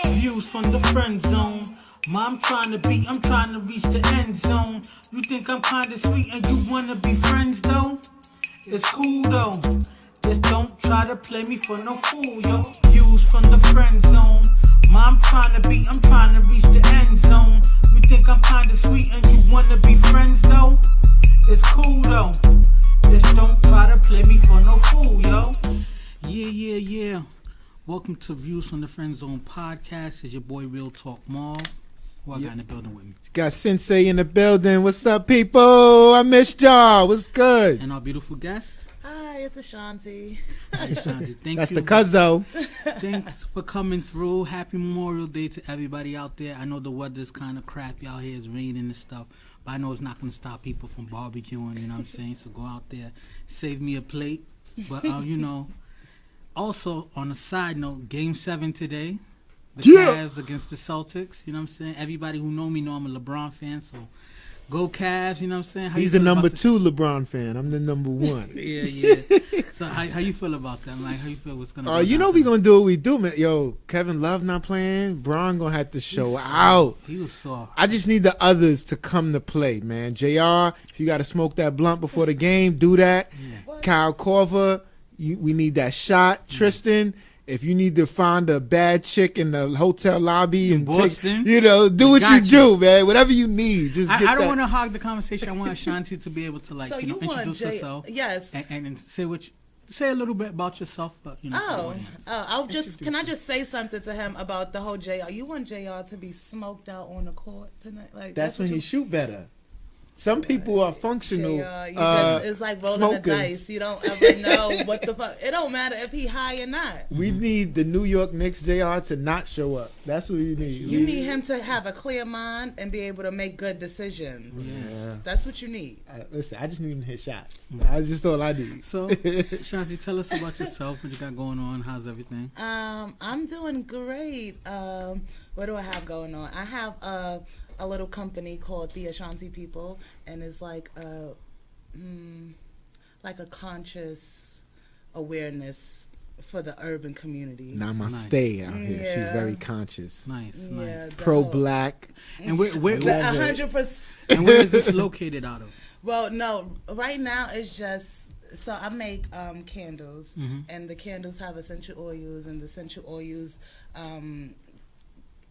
Views from the friend zone. I'm trying to reach the end zone. You think I'm kinda sweet and you wanna be friends though? It's cool though. Just don't try to play me for no fool, yo. Views from the friend zone. I'm trying to reach the end zone. You think I'm kinda sweet and you wanna be friends though? It's cool though. Just don't try to play me for no fool, yo. Yeah. Welcome to Views from the Friend Zone podcast. It's your boy Real Talk Mall. Who I got in the building with me? Got Sensei in the building. What's up, people? I missed y'all. What's good? And our beautiful guest. Hi, it's Ashanti. Hi, Ashanti. Thank That's you. the cuzzo. Thanks for coming through. Happy Memorial Day to everybody out there. I know the weather's kind of crappy out here. It's raining and stuff. But I know it's not going to stop people from barbecuing, you know what I'm saying? So go out there, save me a plate. But, also, on a side note, Game 7 today. The Cavs against the Celtics. You know what I'm saying? Everybody who know me know I'm a LeBron fan, so go Cavs, you know what I'm saying? He's the number 2 LeBron fan. I'm the number 1. Yeah. So how you feel about that? Like, how you feel what's going to you know we going to do what we do, man. Yo, Kevin Love not playing. Bron going to have to show out. He was soft. I just need the others to come to play, man. JR, if you got to smoke that blunt before the game, do that. Yeah. Kyle Korver, we need that shot. Tristan, if you need to find a bad chick in the hotel lobby and Boston, do what you do, man. Whatever you need, just get I don't want to hog the conversation. I want Ashanti to be able to introduce herself. Yes, and say a little bit about yourself. Can I just say something to him about the whole JR? You want JR to be smoked out on the court tonight? Like that's when he shoot better. Some people are functional. It's like rolling smokers. The dice. You don't ever know what the fuck. It don't matter if he high or not. We need the New York Knicks JR to not show up. That's what we need. You need him to have a clear mind and be able to make good decisions. Yeah. That's what you need. Listen, I just need him to hit shots. That's just all I need. So, Shanti, tell us about yourself. What you got going on? How's everything? I'm doing great. What do I have going on? I have a little company called The Ashanti People, and it's like a conscious awareness for the urban community. Namaste out here. She's very conscious. Nice. Pro-black. And where 100%. And where is this located out of? Well, no, right now it's just, so I make candles, and the candles have essential oils, and the essential oils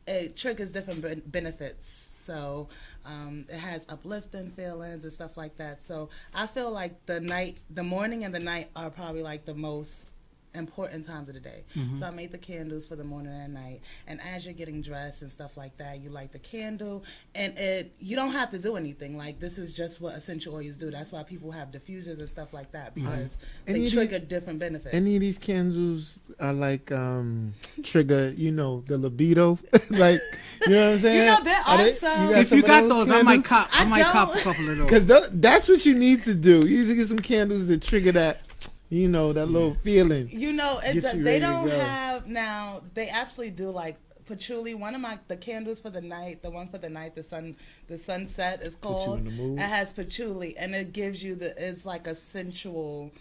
it triggers different benefits. So it has uplifting feelings and stuff like that. So I feel like the morning and the night are probably like the most important times of the day. So I make the candles for the morning and night. And as you're getting dressed and stuff like that, you light the candle, and you don't have to do anything. Like, this is just what essential oils do. That's why people have diffusers and stuff like that, because they trigger different benefits. Any of these candles are like trigger, the libido. Like, you know what I'm saying? There are some. If you got those, I might cop a couple of those. Because that's what you need to do. You need to get some candles that trigger that. That little feeling. They don't have now. They actually do like patchouli. One of the candles for the night, the one for the night, the sunset is called. It has patchouli, and it gives you it's like a sensual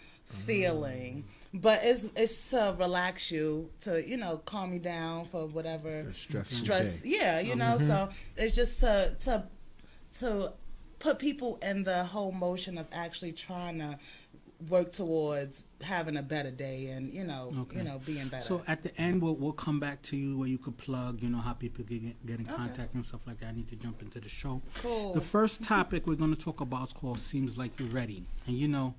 feeling. But it's to relax you, to calm you down for whatever stress. Yeah, So it's just to put people in the whole motion of actually trying to work towards having a better day and being better. So at the end we'll come back to you where you could plug how people get in contact and stuff like that. I need to jump into the show. Cool. The first topic we're going to talk about is called Seems Like You're Ready. And the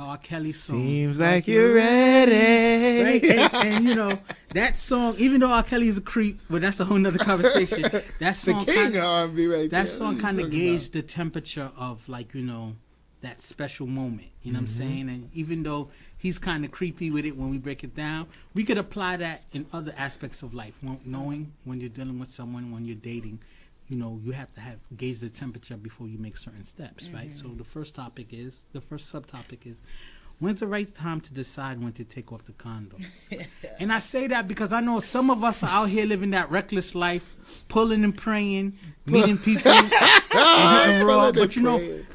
R. Kelly song Seems Like You're Ready, right? And that song, even though R. Kelly is a creep, but that's a whole nother conversation. That song the king of R&B right there. That song kind of gauged the temperature of that special moment, you know what I'm saying? And even though he's kind of creepy with it when we break it down, we could apply that in other aspects of life. Knowing when you're dealing with someone, when you're dating, you have to gauge the temperature before you make certain steps, right? So the first subtopic is, when's the right time to decide when to take off the condom? And I say that because I know some of us are out here living that reckless life, pulling and praying, meeting people, and raw. But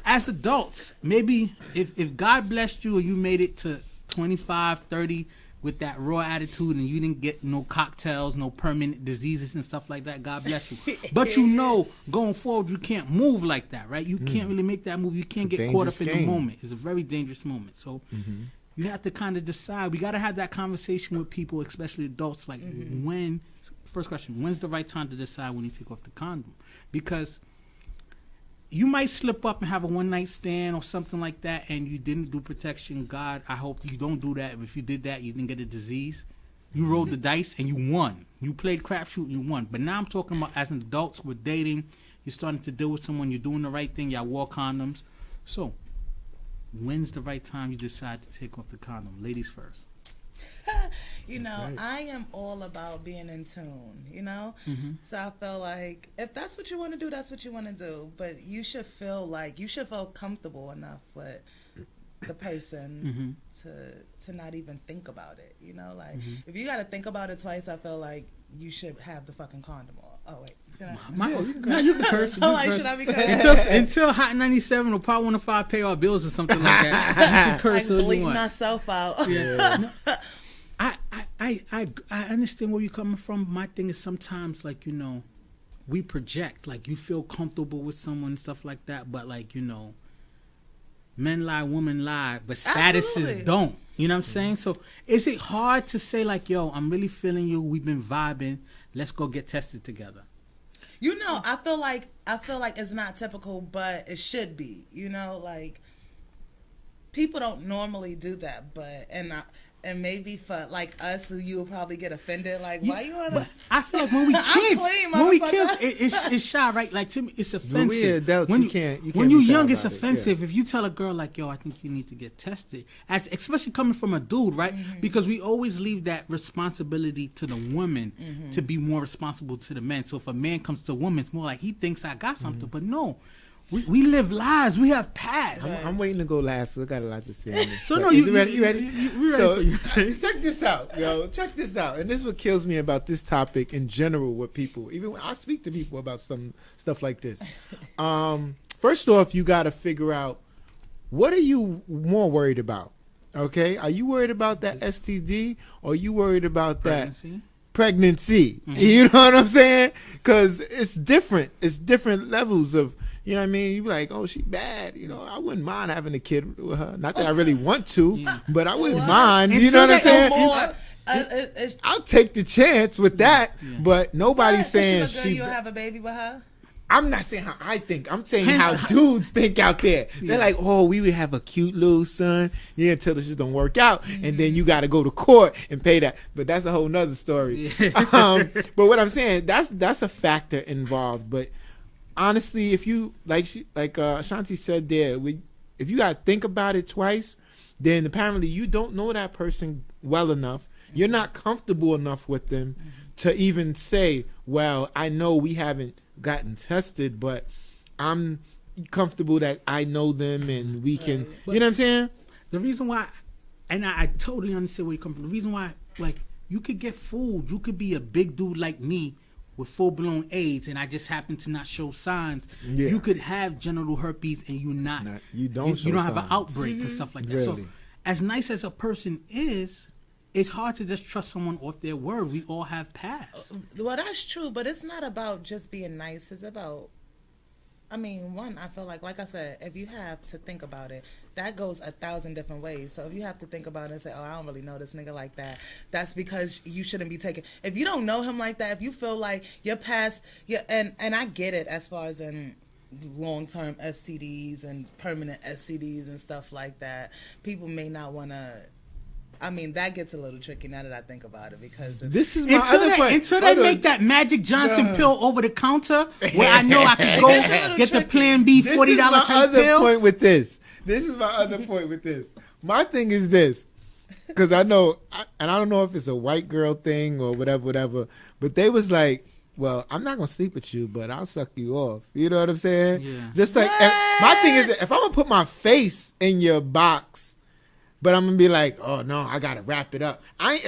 as adults, maybe if God blessed you and you made it to 25, 30, with that raw attitude and you didn't get no cocktails, no permanent diseases and stuff like that, God bless you. But you know, going forward, you can't move like that, right? You can't really make that move. You can't get caught up in the moment. It's a very dangerous moment. So you have to kind of decide. We got to have that conversation with people, especially adults, like when, first question, when's the right time to decide when you take off the condom? Because you might slip up and have a one-night stand or something like that, and you didn't do protection. God, I hope you don't do that. If you did that, you didn't get a disease. You rolled the dice, and you won. You played crapshoot, and you won. But now I'm talking about as an adults, we're dating. You're starting to deal with someone. You're doing the right thing. Y'all wore condoms. So when's the right time you decide to take off the condom? Ladies first. You know, right. I am all about being in tune, you know? So I feel like if that's what you want to do, that's what you want to do. But you should feel comfortable enough with the person to not even think about it, you know? Like, if you got to think about it twice, I feel like you should have the fucking condom on. Oh, wait. You can curse. Should I be cursing? Until Hot 97 or Power 105 pay our bills or something like that, you can curse like all you want. myself out. Yeah. I understand where you're coming from. My thing is sometimes, like, you know, we project. Like, you feel comfortable with someone and stuff like that, but, like, you know, men lie, women lie, but statuses don't. You know what I'm saying? So is it hard to say, like, yo, I'm really feeling you. We've been vibing. Let's go get tested together. You know, I feel like it's not typical, but it should be. You know, like, people don't normally do that, but and maybe for like us, who you will probably get offended. Like, why you wanna? But I feel like when we kids, it's shy, right? Like, to me, it's offensive. When we adults, you can't when you're young, it's offensive. If you tell a girl like, yo, I think you need to get tested, especially coming from a dude, right? Because we always leave that responsibility to the woman to be more responsible to the men. So if a man comes to a woman, it's more like he thinks I got something, but no. We live lives. We have past. I'm waiting to go last, so I got a lot to say on this. So no, you ready? So check this out, yo. Check this out. And this is what kills me about this topic in general with people. Even when I speak to people about some stuff like this. First off, you got to figure out, what are you more worried about? Okay, are you worried about that STD, or are you worried about pregnancy? You know what I'm saying? Because it's different. It's different levels of. You know what I mean? You be like, oh, she bad. You know, I wouldn't mind having a kid with her. Not that I really want to, but I wouldn't mind. You know what I'm saying? I'll take the chance with that, but nobody's saying you'll have a baby with her. I'm not saying how I think. I'm saying how dudes think out there. They're like, oh, we would have a cute little son. Yeah, until this just don't work out. And then you got to go to court and pay that. But that's a whole nother story. But what I'm saying, that's a factor involved. But honestly, if you like Ashanti said there, if you gotta think about it twice, then apparently you don't know that person well enough. You're not comfortable enough with them to even say, well, I know we haven't gotten tested, but I'm comfortable that I know them and we can. You know what I'm saying? The reason why, and I totally understand where you come from. The reason why, like, you could get fooled. You could be a big dude like me with full-blown AIDS, and I just happen to not show signs. You could have genital herpes, and you don't have an outbreak and stuff like that. Really? So, as nice as a person is, it's hard to just trust someone off their word. We all have past. Well, that's true, but it's not about just being nice. It's about, I feel like I said, if you have to think about it, that goes 1,000 different ways. So if you have to think about it and say, oh, I don't really know this nigga like that, that's because you shouldn't be taking. If you don't know him like that, if you feel like your past, and I get it as far as in long-term STDs and permanent STDs and stuff like that, people may not want to. That gets a little tricky now that I think about it, because this is my other point. Until they make that Magic Johnson pill over the counter, where I know I can go get the Plan B $40 type pill. This is my other point with this. My thing is this, because I know, and I don't know if it's a white girl thing or whatever, but they was like, well, I'm not going to sleep with you, but I'll suck you off. You know what I'm saying? Yeah. Just like, my thing is, if I'm going to put my face in your box, but I'm gonna be like, oh no, I gotta wrap it up. I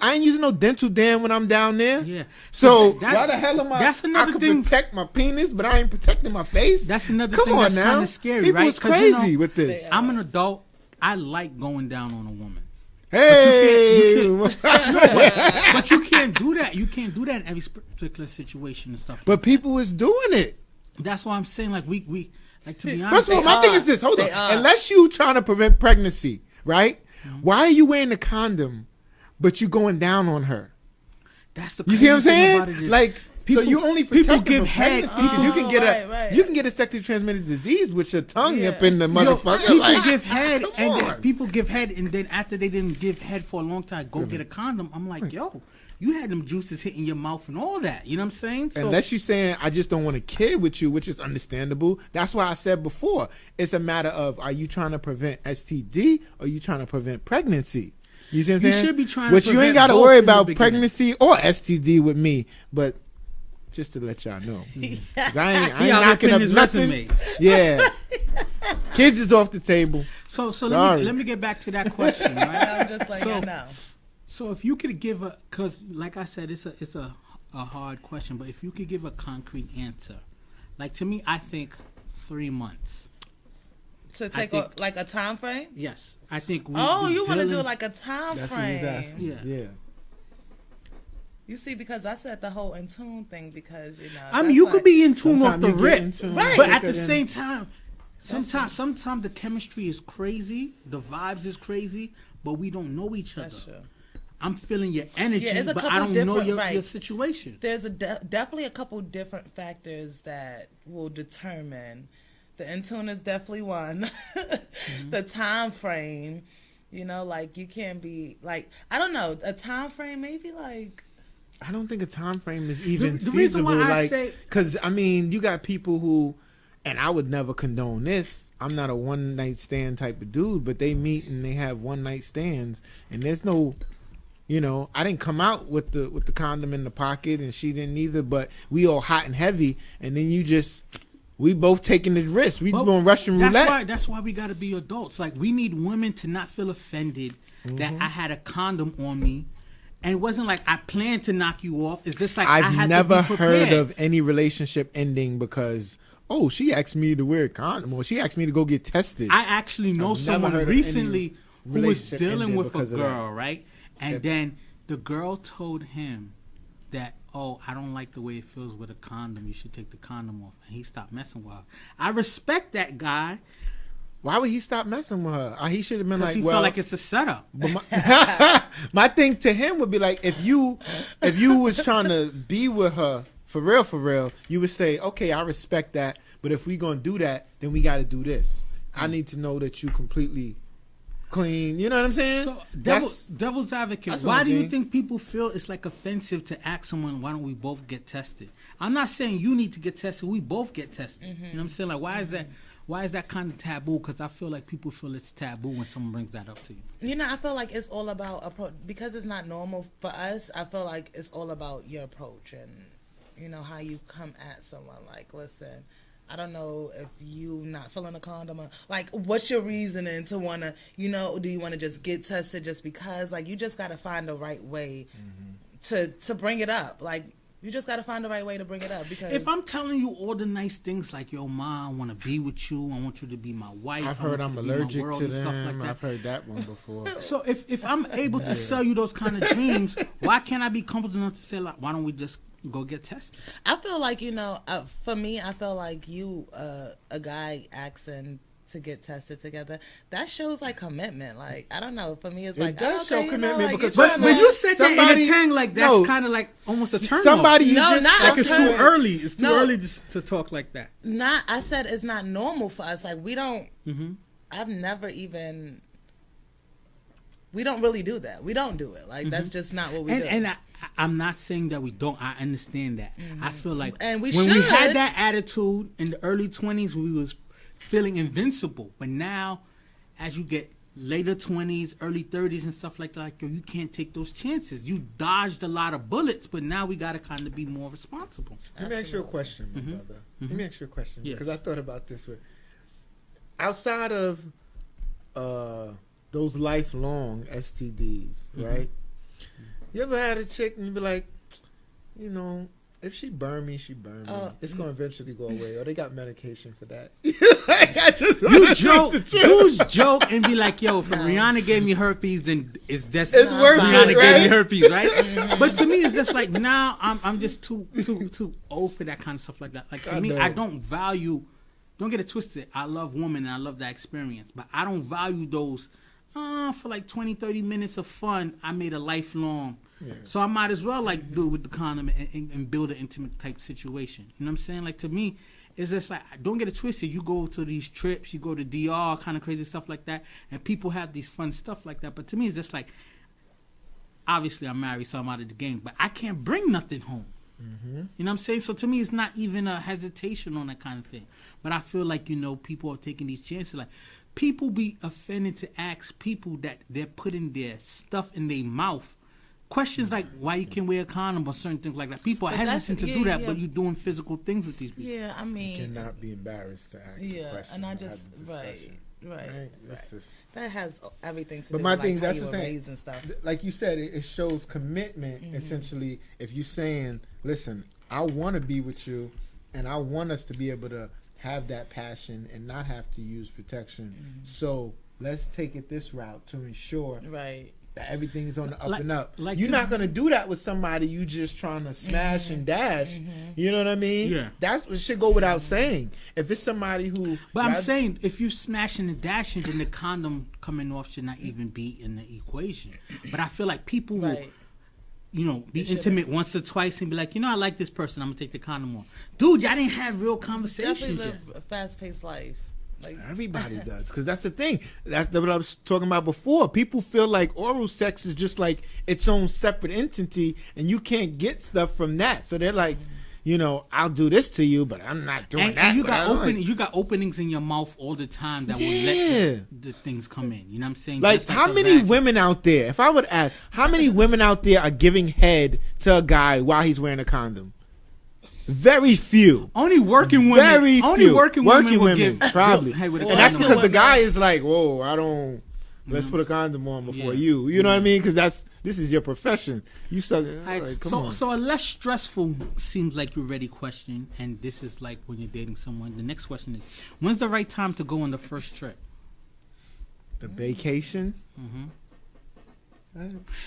ain't using no dental dam when I'm down there. Yeah. So why the hell am I? That's another thing. Protect my penis, but I ain't protecting my face. That's another thing that's kind of scary, People right? People is crazy with this. I'm an adult. I like going down on a woman. Hey, but you can't do that. You can't do that in every particular situation and stuff. But people is doing it. That's why I'm saying, like, we like, to be honest. First of all, my thing is this. Hold on. Unless you trying to prevent pregnancy, right? Why are you wearing a condom, but you going down on her? That's the you see what I'm saying? Like, people, so you only people give head because you can get you can get a sexually transmitted disease with your tongue up in the motherfucker. People give head and then people give head and then after they didn't give head for a long time, go get a condom. I'm like, yo, you had them juices hitting your mouth and all that. You know what I'm saying? So, unless you're saying I just don't want a kid with you, which is understandable. That's why I said before, it's a matter of, are you trying to prevent STD or are you trying to prevent pregnancy? You see what I'm saying? You should be trying which to you ain't got to worry about pregnancy or STD with me, but just to let y'all know, I ain't knocking up nothing. Resume. Yeah, kids is off the table. So let me get back to that question, right? I'm just like, I know. So if you could give because like I said, it's a hard question, but if you could give a concrete answer, like to me, I think 3 months. To take like a time frame? Yes, I think. You want to do like a time frame? Yeah. You see, because I said the whole in tune thing because you could be in tune off the rip, right? But at the same time, sometimes the chemistry is crazy, the vibes is crazy, but we don't know each other. That's true. I'm feeling your energy, but I don't know your situation. There's definitely a couple different factors that will determine. The in tune is definitely one. The time frame, like you can't be like, I don't know, a time frame maybe like. I don't think a time frame is even the feasible. Reason why I say, because I mean, you got people who, and I would never condone this. I'm not a one night stand type of dude, but they meet and they have one night stands, and there's no. I didn't come out with the condom in the pocket, and she didn't either. But we all hot and heavy, and then we both taking the risk. We doing Russian roulette. That's why we got to be adults. Like, we need women to not feel offended that I had a condom on me, and it wasn't like I planned to knock you off. It's just like I've never heard of any relationship ending because she asked me to wear a condom, or she asked me to go get tested. I actually know someone recently who was dealing with a girl, right? And then the girl told him that, I don't like the way it feels with a condom. You should take the condom off. And he stopped messing with her. I respect that guy. Why would he stop messing with her? He should have been like, he felt like it's a setup. But my thing to him would be like, if you was trying to be with her for real, you would say, okay, I respect that. But if we gonna do that, then we got to do this. I need to know that you completely clean. You know what I'm saying? So devil's advocate. Why do you think people feel it's like offensive to ask someone, why don't we both get tested? I'm not saying you need to get tested. We both get tested. You know what I'm saying? Like, why is that kind of taboo? Because I feel like people feel it's taboo when someone brings that up to you. I feel like it's all about because it's not normal for us. I feel like it's all about your approach and how you come at someone. Like, listen, I don't know if you not feeling a condom. Like, what's your reasoning to want to, do you want to just get tested just because? Like, you just got to find the right way to bring it up. Like, you just got to find the right way to bring it up. Because if I'm telling you all the nice things like, yo, Ma, I want to be with you. I want you to be my wife. I've heard I'm allergic to them. Stuff like that. I've heard that one before. So if I'm able to sell you those kind of dreams, why can't I be comfortable enough to say, like, why don't we just go get tested? I feel like, for me, I feel like a guy asking to get tested together, that shows like commitment. Like, I don't know. For me, it's like, it does show commitment because but you said that in a tang like that's kind of like almost a turn off. Like it's too early. It's too early to talk like that. I said it's not normal for us. Like, we don't. I've never even. We don't really do that. We don't do it. Like, that's just not what we do. And I'm not saying that we don't. I understand that. I feel like when we had that attitude in the early 20s, we was feeling invincible. But now, as you get later 20s, early 30s and stuff like that, like, yo, you can't take those chances. You dodged a lot of bullets, but now we got to kind of be more responsible. Let me ask you a question, my brother. Let me ask you a question, because I thought about this. Outside of those lifelong STDs, right? You ever had a chick and you be like, If she burn me, she burn me. It's gonna eventually go away. Or they got medication for that. Dudes joke and be like, "Yo, if Rihanna gave me herpes, then it's just worth Rihanna it, right? gave me herpes, right?" But to me, it's just like now I'm just too old for that kind of stuff like that. Like to me, I don't value. Don't get it twisted. I love women and I love that experience, but I don't value those. For like 20, 30 minutes of fun, I made a lifelong. Yeah. So I might as well like do it with the condom and build an intimate type situation. You know what I'm saying? Like to me, it's just like, don't get it twisted. You go to these trips, you go to DR, kind of crazy stuff like that, and people have these fun stuff like that. But to me, it's just like, obviously I'm married, so I'm out of the game, but I can't bring nothing home. Mm-hmm. You know what I'm saying? So to me, it's not even a hesitation on that kind of thing. But I feel like, people are taking these chances. Like, people be offended to ask people that they're putting their stuff in their mouth. Questions like why you can wear a condom or certain things like that. People are hesitant to do that, but you're doing physical things with these people. Yeah, I mean, you cannot be embarrassed to ask the question. And I just right. That has everything to do. But my with thing, like that's how the you were thing. raised and stuff. Like you said, it shows commitment. Mm-hmm. Essentially, if you're saying, "Listen, I want to be with you, and I want us to be able to have that passion and not have to use protection. Mm-hmm. So let's take it this route to ensure that everything is on the up and up." Like you're not going to do that with somebody you just trying to smash and dash. Mm-hmm. You know what I mean? Yeah. That's what should go without saying. If it's somebody who... But I'm saying, if you smashing and dashing, then the condom coming off should not even be in the equation. But I feel like people will... be intimate once or twice and be like, I like this person, I'm going to take the condom off. Dude, y'all didn't have real conversations yet. Definitely live a fast-paced life. Like everybody does, because that's the thing. That's what I was talking about before. People feel like oral sex is just like its own separate entity, and you can't get stuff from that. So they're like, I'll do this to you, but I'm not doing that. And you got openings in your mouth all the time that will let the things come in. You know what I'm saying? Like how many women out there, if I would ask, how many women out there are giving head to a guy while he's wearing a condom? Very few. Only working women. Very few. Only working women probably. And that's because the guy is like, whoa, I don't. Let's put a condom on before you. You know what I mean? Because this is your profession. You suck. Like, come on. So a less stressful seems like you're ready question, and this is like when you're dating someone. The next question is, when's the right time to go on the first trip? The vacation. Mm-hmm.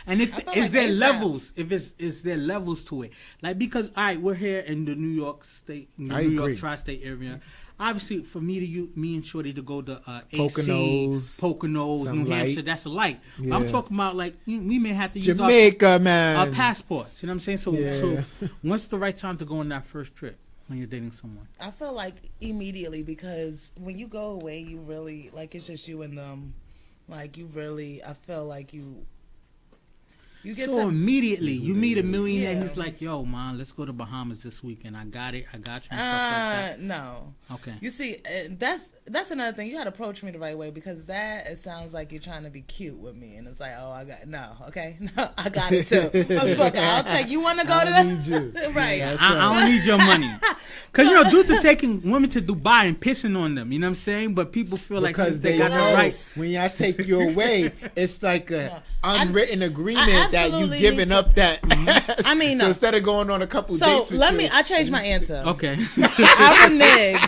And is there levels? Is there levels to it? Like, because we're here in the New York State, New York tri-state area. Obviously, for me and Shorty to go to Poconos, New Hampshire, that's a light. Yeah. But I'm talking about like we may have to use Jamaica, our passports. You know what I'm saying? So what's the right time to go on that first trip when you're dating someone? I feel like immediately, because when you go away, you really like it's just you and them. Like you really, I feel like you get so immediately you meet a millionaire. He's like, "Yo, man, let's go to Bahamas this weekend. I got you." And stuff like that. No. Okay. You see, that's another thing. You got to approach me the right way, because it sounds like you're trying to be cute with me, and it's like, oh, I got it too. I'll take. You want to go to that? Right. Yeah, I don't need your money, because dudes are taking women to Dubai and pissing on them. You know what I'm saying? But people feel like since they got the right. When I take you away, it's like a unwritten agreement that you giving up that. I mean, so instead of going on a couple dates with I changed my answer. Okay. I renege.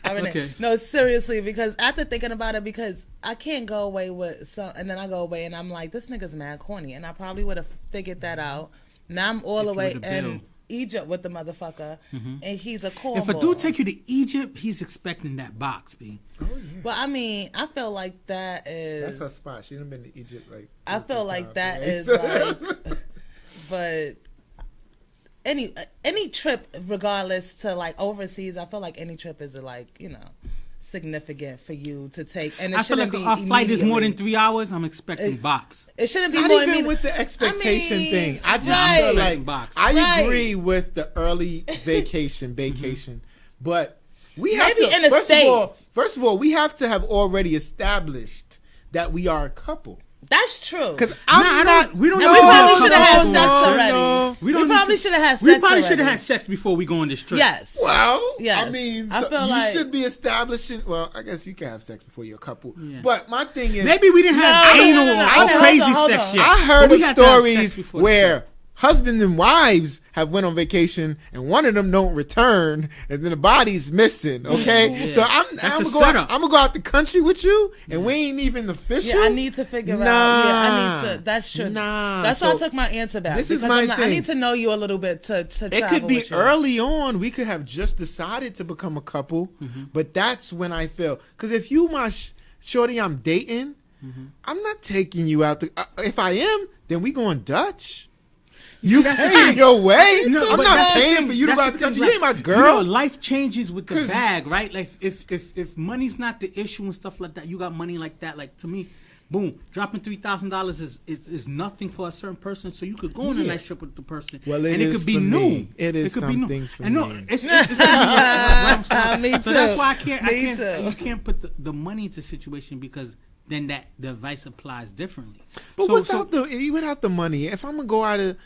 Okay. No, seriously, because after thinking about it, because I can't go away with some, and then I go away and I'm like, this nigga's mad corny, and I probably would have figured that out. Now I'm all the way in Egypt with the motherfucker, and he's a cornball. If a dude take you to Egypt, he's expecting that box, B. Oh, yeah. Well, I mean, I feel like that's her spot. She done been to Egypt like. I feel like that is like, but. Any trip, regardless to like overseas, I feel like any trip is like significant for you to take, and it shouldn't be. Our flight is more than 3 hours. I'm expecting box. It shouldn't be not more even with the expectation thing. I just feel like box. I agree with the early vacation, but we have maybe to. In a state. First of all, we have to have already established that we are a couple. That's true. Because we don't know. We probably should have had sex already. We probably should have had sex. We probably should have had sex before we go on this trip. Yes. Well, yes. I mean, I feel you should be establishing. Well, I guess you can have sex before you're a couple. Yeah. But my thing is, maybe we didn't have anal or crazy sex yet. I heard of stories where husbands and wives have went on vacation and one of them don't return and then the body's missing. Okay, so I'm gonna go out the country with you and we ain't even official. Yeah, I need to figure out. Yeah, I need to. That's true. That's why I took my answer back. This is my thing. I need to know you a little bit to travel. It could be early on. We could have just decided to become a couple, but that's when I feel, because if you my shorty I'm dating, I'm not taking you out. If I am, then we going Dutch. You paying your way? No, I'm not paying for you to go out the country. You ain't my girl. You know, life changes with the bag, right? Like if money's not the issue and stuff like that, you got money like that. Like to me, boom, dropping $3,000 is nothing for a certain person. So you could go on a nice trip with the person, well, and it could be new. It is something for me. No, it's me too. So that's why I can't. You can't put the money into the situation, because then the advice applies differently. But without the money, if I'm gonna go out of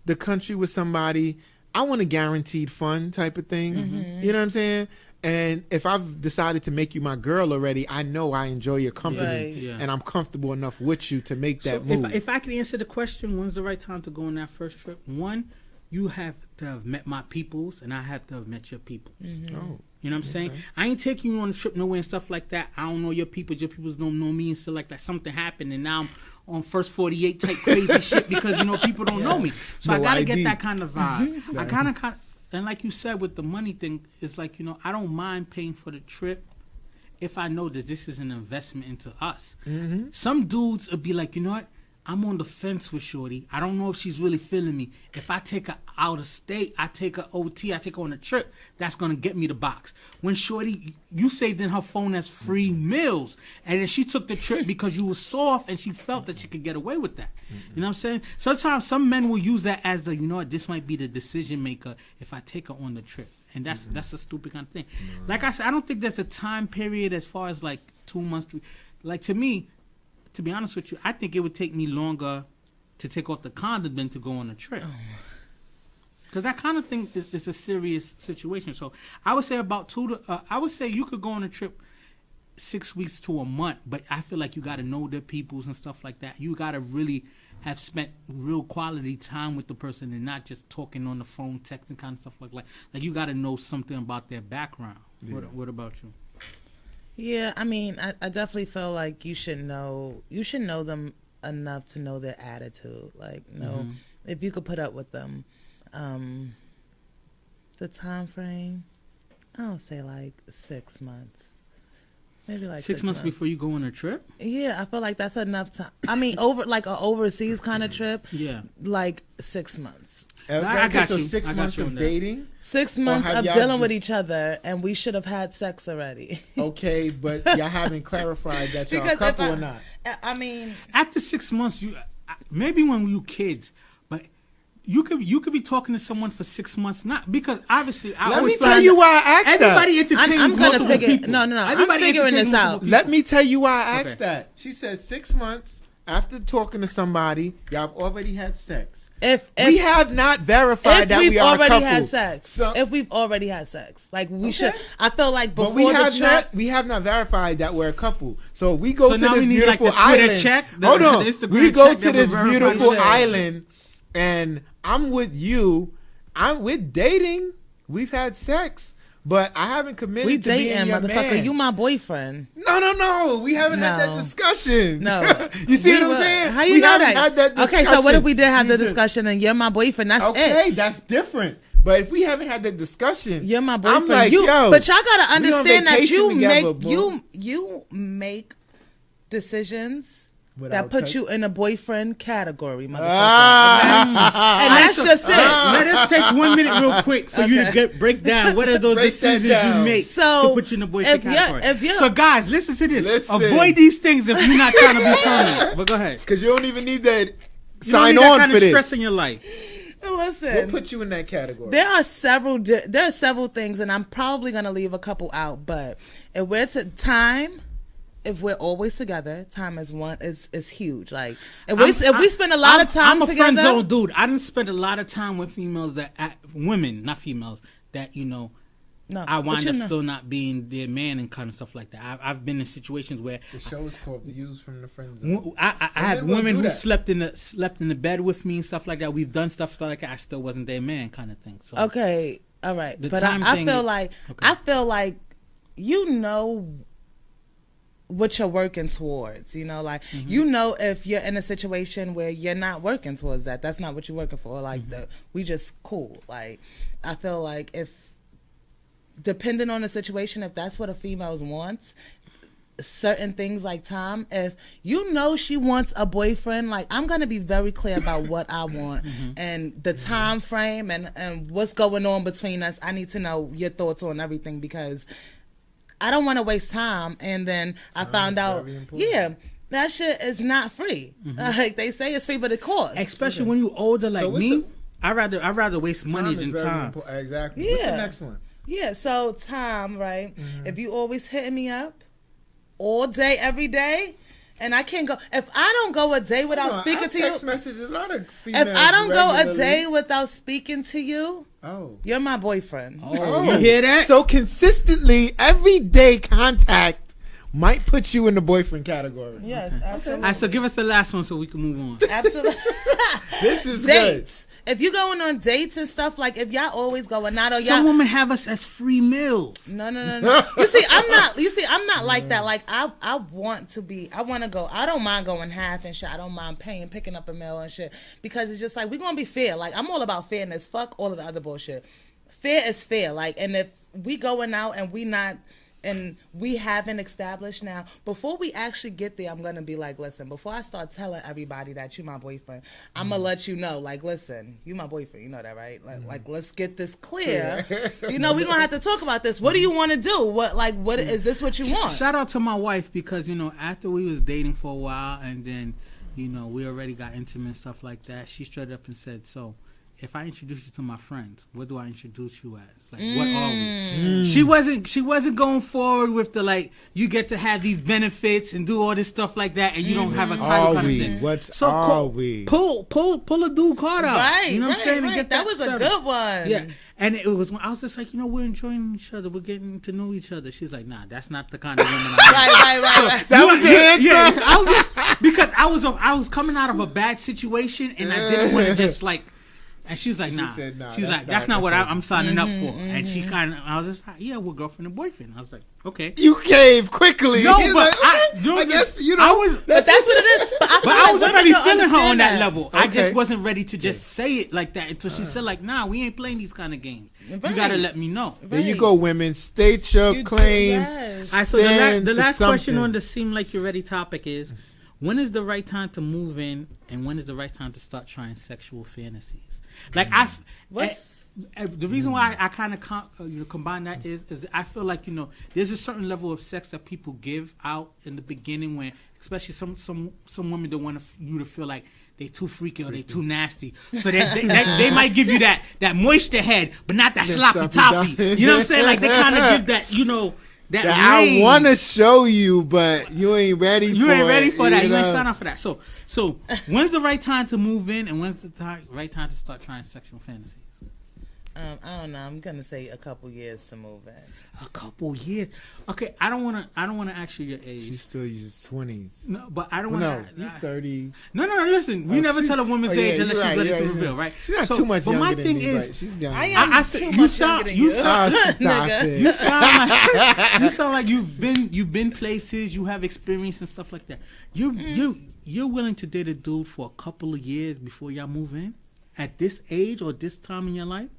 the country with somebody, I want a guaranteed fun type of thing. You know what I'm saying? And if I've decided to make you my girl already, I know I enjoy your company, and I'm comfortable enough with you to make that move. If I can answer the question, when's the right time to go on that first trip? One, you have to have met my peoples, and I have to have met your peoples. Oh. You know what I'm saying? I ain't taking you on a trip nowhere and stuff like that. I don't know your peoples don't know me and stuff like that. Something happened and now I'm on first 48 type crazy shit because, you know, people don't know me. So I got to get that kind of vibe. I kind of, and like you said with the money thing, it's like, you know, I don't mind paying for the trip if I know that this is an investment into us. Some dudes would be like, you know what? I'm on the fence with shorty. I don't know if she's really feeling me. If I take her out of state, I take her OT, I take her on a trip, that's going to get me the box. When shorty, you saved in her phone as free meals, and then she took the trip because you were soft and she felt that she could get away with that. You know what I'm saying? Sometimes some men will use that as the, you know what, this might be the decision maker if I take her on the trip. And that's a stupid kind of thing. Like I said, I don't think there's a time period as far as like 2 months. Like to me, to be honest with you, I think it would take me longer to take off the condom than to go on a trip. Because that kind of thing is a serious situation. So I would say about I would say you could go on a trip 6 weeks to a month, but I feel like you got to know their peoples and stuff like that. You got to really have spent real quality time with the person and not just talking on the phone, texting kind of stuff like that. Like you got to know something about their background. Yeah. What about you? Yeah, I mean, I definitely feel like you should know them enough to know their attitude. Like, if you could put up with them. The time frame, I would say like 6 months. Maybe like 6 months before you go on a trip? Yeah, I feel like that's enough time. I mean, over like an overseas kind of trip. Yeah, like 6 months. I got you. 6 months of dating. 6 months of dealing with each other, and we should have had sex already. Okay, but y'all haven't clarified that y'all a couple or not. I mean, after 6 months, you maybe when we were kids, but you could be talking to someone for 6 months, not because obviously. Let me tell you why I asked that. Everybody entertains I'm gonna figure. people. No. I'm figuring this out. Let me tell you why I asked that. She said 6 months after talking to somebody, y'all have already had sex. If we have not verified that we are a couple. Had sex, so, if we've already had sex, like we should. I feel like before the trip, we have not verified that we're a couple. So we go to this beautiful like island. Check, Hold on, we go to this beautiful island, and I'm with you. We're dating. We've had sex, but I haven't committed to being your man. You my boyfriend. No. We haven't had that discussion. No. You see what I'm saying? How you know that? Had that discussion. Okay, so what if we did have the discussion and you're my boyfriend? That's it. Okay, that's different. But if we haven't had that discussion, you're my boyfriend. I'm like, yo, but y'all gotta understand that you make decisions that put you in a boyfriend category, motherfucker. And that's just it. Let us take 1 minute real quick for you to break down what are those decisions you make to put you in a boyfriend category. So guys, listen to this. Avoid these things if you're not trying to be permanent. But go ahead. Because you don't even need that sign on kind for of this. Stress in your life. Listen, we'll put you in that category. There are several things, and I'm probably gonna leave a couple out. But if we're to time, if we're always together, time is huge. Like if we spend a lot of time together. I'm a friend zone dude. I didn't spend a lot of time with females women, not females, that No, I wind up still not being their man and kind of stuff like that. I've been in situations where the show is called Views from the Friend Zone. I have women who slept in the bed with me and stuff like that. We've done stuff like that. I still wasn't their man, kind of thing. So okay, all right, but I feel like you know what you're working towards. You know, like you know if you're in a situation where you're not working towards that, that's not what you're working for. Like we just cool. Like I feel like if. Depending on the situation, if that's what a female wants, certain things like time, if you know she wants a boyfriend, like I'm going to be very clear about what I want and the time frame and what's going on between us. I need to know your thoughts on everything because I don't want to waste time. And then I found out, that shit is not free. Like they say it's free, but it costs. Especially when you older like me, I'd rather waste money than time. Exactly. What's the next one? Yeah, so time, right? If you always hitting me up all day, every day, and I can't go. If I don't go a day without speaking to you, text messages. A lot of females. If I don't go a day without speaking to you, you're my boyfriend. Oh, you hear that? So consistently, everyday contact might put you in the boyfriend category. Yes, absolutely. All right, so give us the last one so we can move on. Absolutely. This is dates. If you going on dates and stuff, like if y'all always going out, or some women have us as free meals. No. You see, I'm not like that. Like I want to go. I don't mind going half and shit. I don't mind picking up a meal and shit because it's just like we're gonna be fair. Like I'm all about fairness. Fuck all of the other bullshit. Fair is fair. Like, and if we going out and we haven't established now, before we actually get there, I'm going to be like, listen, before I start telling everybody that you my boyfriend, I'm going to let you know, like, listen, you my boyfriend. You know that, right? Like let's get this clear. You know, we're going to have to talk about this. What do you want to do? What is this what you want? Shout out to my wife because, you know, after we was dating for a while and then, you know, we already got intimate and stuff like that, she straight up and said, so, if I introduce you to my friends, what do I introduce you as? Like, what are we? She wasn't going forward with the, like, you get to have these benefits and do all this stuff like that, and you don't have a title kind of thing. What are we? Pull a dude card out. Right, you know what I'm saying? Right. That was a good one. Yeah. And it was when I was just like, you know, we're enjoying each other. We're getting to know each other. She's like, nah, that's not the kind of woman I am. Right. That was your answer? Yeah. I was just, because I was coming out of a bad situation, and I didn't want to just, like, and she was like, nah. She's like, that's not what I'm signing up for. And she I was just like, yeah, we're girlfriend and boyfriend. I was like, okay. You cave quickly. No, but like, I guess, you know. But that's what it is. But I was already feeling her on that level. Okay. I just wasn't ready to just say it like that until she said, like, nah, we ain't playing these kind of games. Right. You got to let me know. There you go, women. State your claim. Yes. All right, so the last question on the Seem Like You're Ready topic is, when is the right time to move in and when is the right time to start trying sexual fantasies? Like the reason why I kind of combine that is I feel like, you know, there's a certain level of sex that people give out in the beginning when, especially some women don't want you to feel like they too freaky or they too nasty, so they might give you that moisture head, but not that sloppy toppy. You know what I'm saying? Like they kind of give that, you know. That I want to show you, but you ain't ready for it. You ain't ready for that. You ain't sign up for that. So when's the right time to move in and when's the right time to start trying sexual fantasies? I don't know. I'm gonna say a couple years to move in. A couple years. Okay, I don't wanna ask you your age. She still uses 20s. No, but I don't wanna. No, you're 30. No. Listen, we never tell a woman's age unless she's ready to reveal, right? She's not too much younger than me, but she's younger. I am too much younger than you. You sound like you've been places, you have experience and stuff like that. You're willing to date a dude for a couple of years before y'all move in at this age or this time in your life?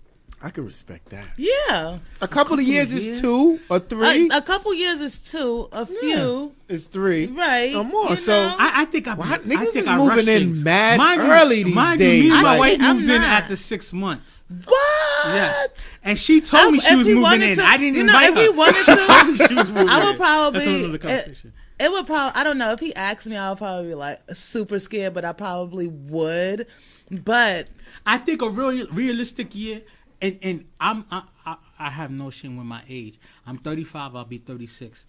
I can respect that. Yeah. A couple of years is 2 or 3. A couple years is 2. A few is 3. Right. Or more. So I think niggas is moving in mad early these days. Me and my wife moved in after 6 months. What? Yes. And she told me she was moving in. I didn't invite her. If we wanted to, told me she was moving I would probably. That's another conversation. It would probably. I don't know. If he asked me, I would probably be like super scared, but I probably would. But I think a realistic year. And I have no shame with my age. I'm 35. I'll be 36.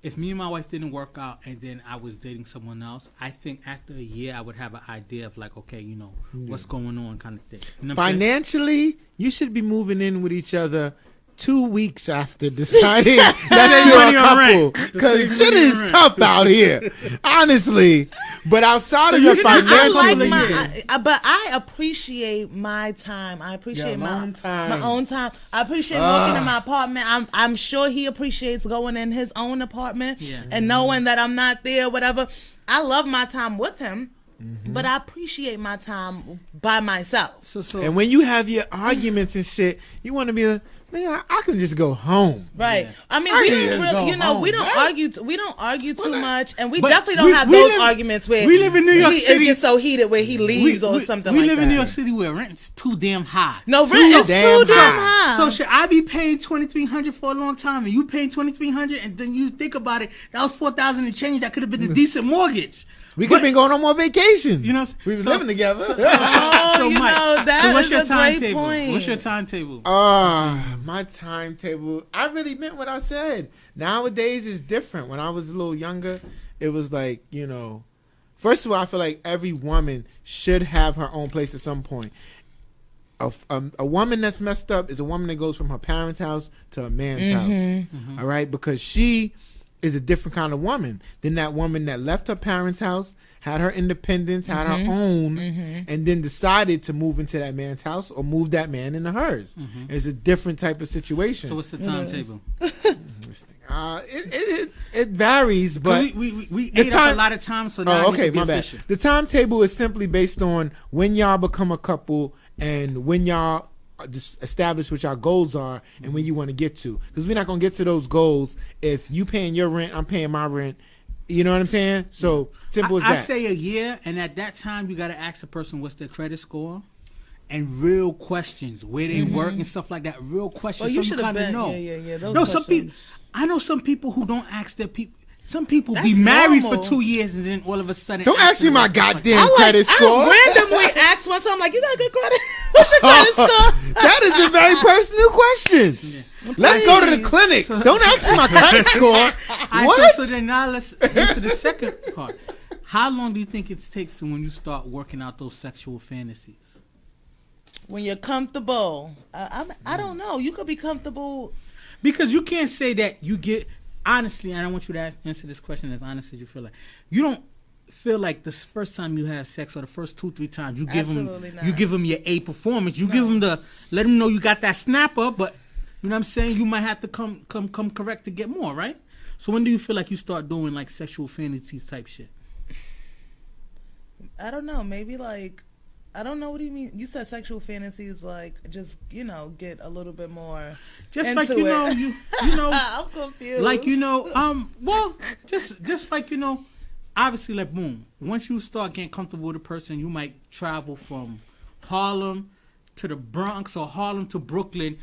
If me and my wife didn't work out and then I was dating someone else, I think after a year I would have an idea of like, okay, you know, what's going on kind of thing. You know Financially, you should be moving in with each other 2 weeks after deciding that you're a couple, because shit is tough out here, honestly. But outside of the financial, but I appreciate my time. I appreciate my own time. I appreciate working in my apartment. I'm sure he appreciates going in his own apartment and knowing that I'm not there, whatever. I love my time with him. Mm-hmm. But I appreciate my time by myself. And when you have your arguments and shit, you want to be like, man, I can just go home. Right. Yeah. I mean, we don't really, we don't argue. We don't argue too much, and we definitely don't have those arguments where we live in New York City. It gets so heated where he leaves or something like that. We live in New York City where rent's too damn high. No, rent is too damn high. So should I be paying $2,300 for a long time, and you paying $2,300, and then you think about it, that was $4,000 and change. That could have been a decent mortgage. We could have been going on more vacations. You know, we were living together. So Mike, what's your timetable? What's your timetable? My timetable. I really meant what I said. Nowadays is different. When I was a little younger, it was like, you know, first of all, I feel like every woman should have her own place at some point. A woman that's messed up is a woman that goes from her parents' house to a man's house. Mm-hmm. All right, because she is a different kind of woman than that woman that left her parents' house, had her independence, had her own, and then decided to move into that man's house or move that man into hers. It's a different type of situation. So what's the timetable? It varies, but we ate up a lot of time, so now okay, my bad. The timetable is simply based on when y'all become a couple and when y'all establish what your goals are and when you want to get to, because we're not going to get to those goals if you paying your rent, I'm paying my rent. You know what I'm saying? So simple as that. I say a year, and at that time you got to ask the person what's their credit score and real questions, where they work and stuff like that. Real questions. Well, you should have been. Know. Yeah. No, some people. I know some people who don't ask their people. Some people be married for 2 years and then all of a sudden. Don't ask me my goddamn credit score. I randomly asked one time, I'm like, you got good credit? What's your credit score? That is a very personal question. Yeah. Let's go to the clinic. Don't ask me my credit score. What? So then now let's answer the second part. How long do you think it takes when you start working out those sexual fantasies? When you're comfortable. I don't know. You could be comfortable. Because you can't say that you get... Honestly, and I want you to answer this question as honest as you feel like. You don't feel like the first time you have sex or the first 2-3 times you give them your A performance. You give them let them know you got that snapper, but you know what I'm saying? You might have to come correct to get more, right? So when do you feel like you start doing like sexual fantasies type shit? I don't know. Maybe like, I don't know what do you mean. You said sexual fantasies, like just get a little bit more. Just into like you know, I'm confused. Like well, just like obviously like boom. Once you start getting comfortable with a person, you might travel from Harlem to the Bronx or Harlem to Brooklyn.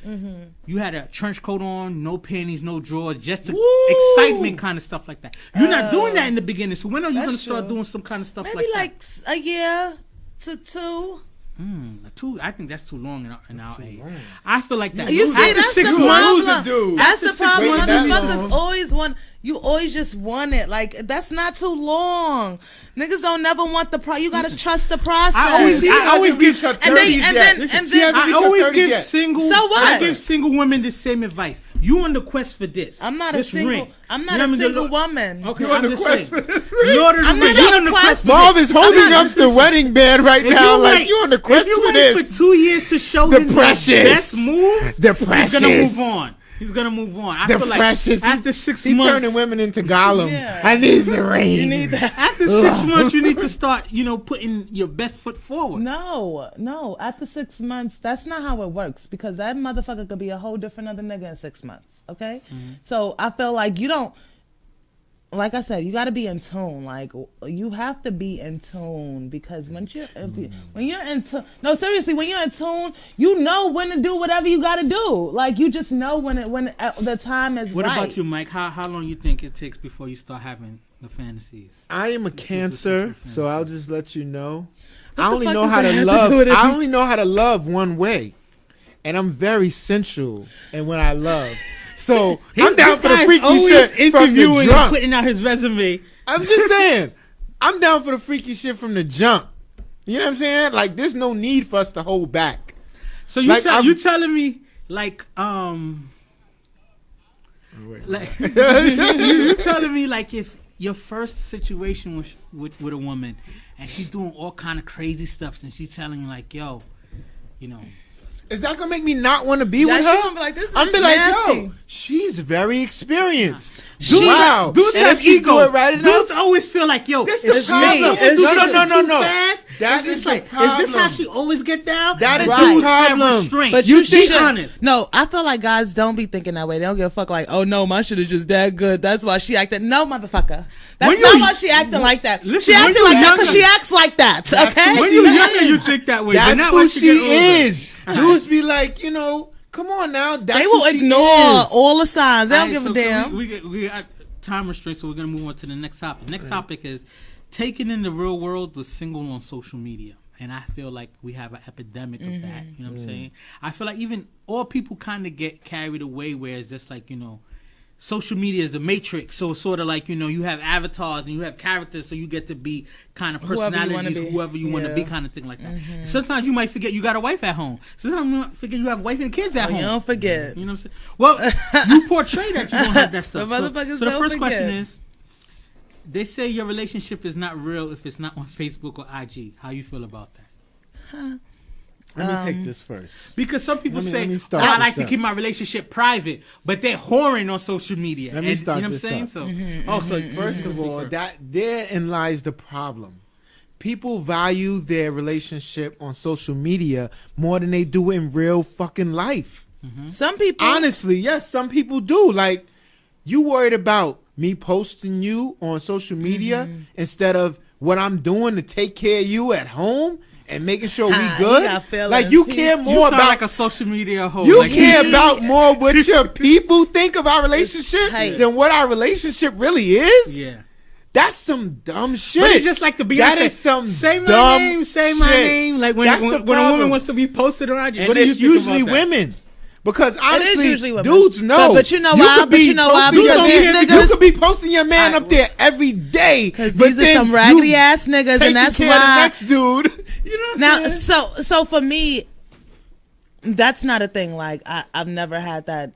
You had a trench coat on, no panties, no drawers, just excitement kind of stuff like that. You're not doing that in the beginning. So when are you going to start doing some kind of stuff like that? Maybe like a year to 2. 2. I think that's too long in our age. I feel like that. You see, that's 6 months. That's the problem. Motherfuckers always want. You always just want it. Like that's not too long. Niggas don't never want the You gotta trust the process. I always give single. So what? I give single women the same advice. You on the quest for this? I'm not a single. I'm not a single woman. Okay, you're on the quest for this. I'm not on the quest. Marv is holding up the wedding band right now, like you on the quest for this. If you wait for 2 years to show him the best moves, he's gonna move on. He's gonna move on. I feel like after 6 months, he's turning women into Gollum. Yeah. I need the rain. You need that. After 6 months, you need to start, putting your best foot forward. No. After 6 months, that's not how it works because that motherfucker could be a whole different other nigga in 6 months. Okay, so I feel like you don't. Like I said, you got to be in tune. Like you have to be in tune because when you're in tune, no, seriously, when you're in tune, you know when to do whatever you got to do. Like you just know when the time is right. What about you, Mike? How long you think it takes before you start having the fantasies? I am a Cancer, so I'll just let you know. I only know how to love. I only know how to love one way, and I'm very sensual. And when I love. So I'm down for the freaky shit from the jump. Putting out his resume. I'm just saying, I'm down for the freaky shit from the jump. You know what I'm saying? Like, there's no need for us to hold back. So you telling me like Like you telling me like if your first situation with a woman and she's doing all kind of crazy stuff and she's telling you like, yo, you know. Is that gonna make me not want to be with her? Gonna be like, this I'm is be like, nasty. yo, she's very experienced. Wow. Dudes have ego. Right Dudes always feel like, yo, this is the problem. No. That is like, is this how she always get down? That is right. the problem. But you think honest? No, I feel like guys don't be thinking that way. They don't give a fuck. Like, oh no, my shit is just that good. That's why she acted. No, motherfucker. That's not why she acting like that. Listen, she acting like that because she acts like that. Okay. When you're younger, you think that way. That's but who she is. Dudes be like, you know, come on now. That's they will ignore all the signs. They don't give a damn. We got time restraints, so we're gonna move on to the next topic. Next topic is taken in the real world was single on social media. And I feel like we have an epidemic of that. You know what I'm saying? I feel like even all people kind of get carried away where it's just like, you know, social media is the matrix. So it's sort of like, you know, you have avatars and you have characters, so you get to be kind of personalities, whoever you want to be, kind of thing like that. Sometimes you might forget you got a wife at home. Sometimes you might forget you have a wife and kids at home. You don't forget. You know what I'm saying? Well, you portray that you don't have that stuff. The motherfuckers so the don't first forget. question is, they say your relationship is not real if it's not on Facebook or IG. How you feel about that? Let me take this first. Because some people say, I like to keep my relationship private, but they're whoring on social media. Let me start this You know what I'm saying? So, first of all, therein lies the problem. People value their relationship on social media more than they do in real fucking life. Some people, honestly, yes, some people do. Like, you worried about me posting you on social media instead of what I'm doing to take care of you at home and making sure we good. Like, you care more about like a social media hoe. You care about more what your people think of our relationship than what our relationship really is. Yeah. That's some dumb shit. But it's just like the Beyonce. That is some say my dumb name, say my name. Like when a woman wants to be posted around you. And what do you it's think usually about that? women. Because honestly, usually dudes know. But you know why? Because these niggas, you could be posting your man up there every day. Because these are some raggedy ass niggas, and that's why. The next dude. You know what I'm saying? So for me, that's not a thing. Like I've never had that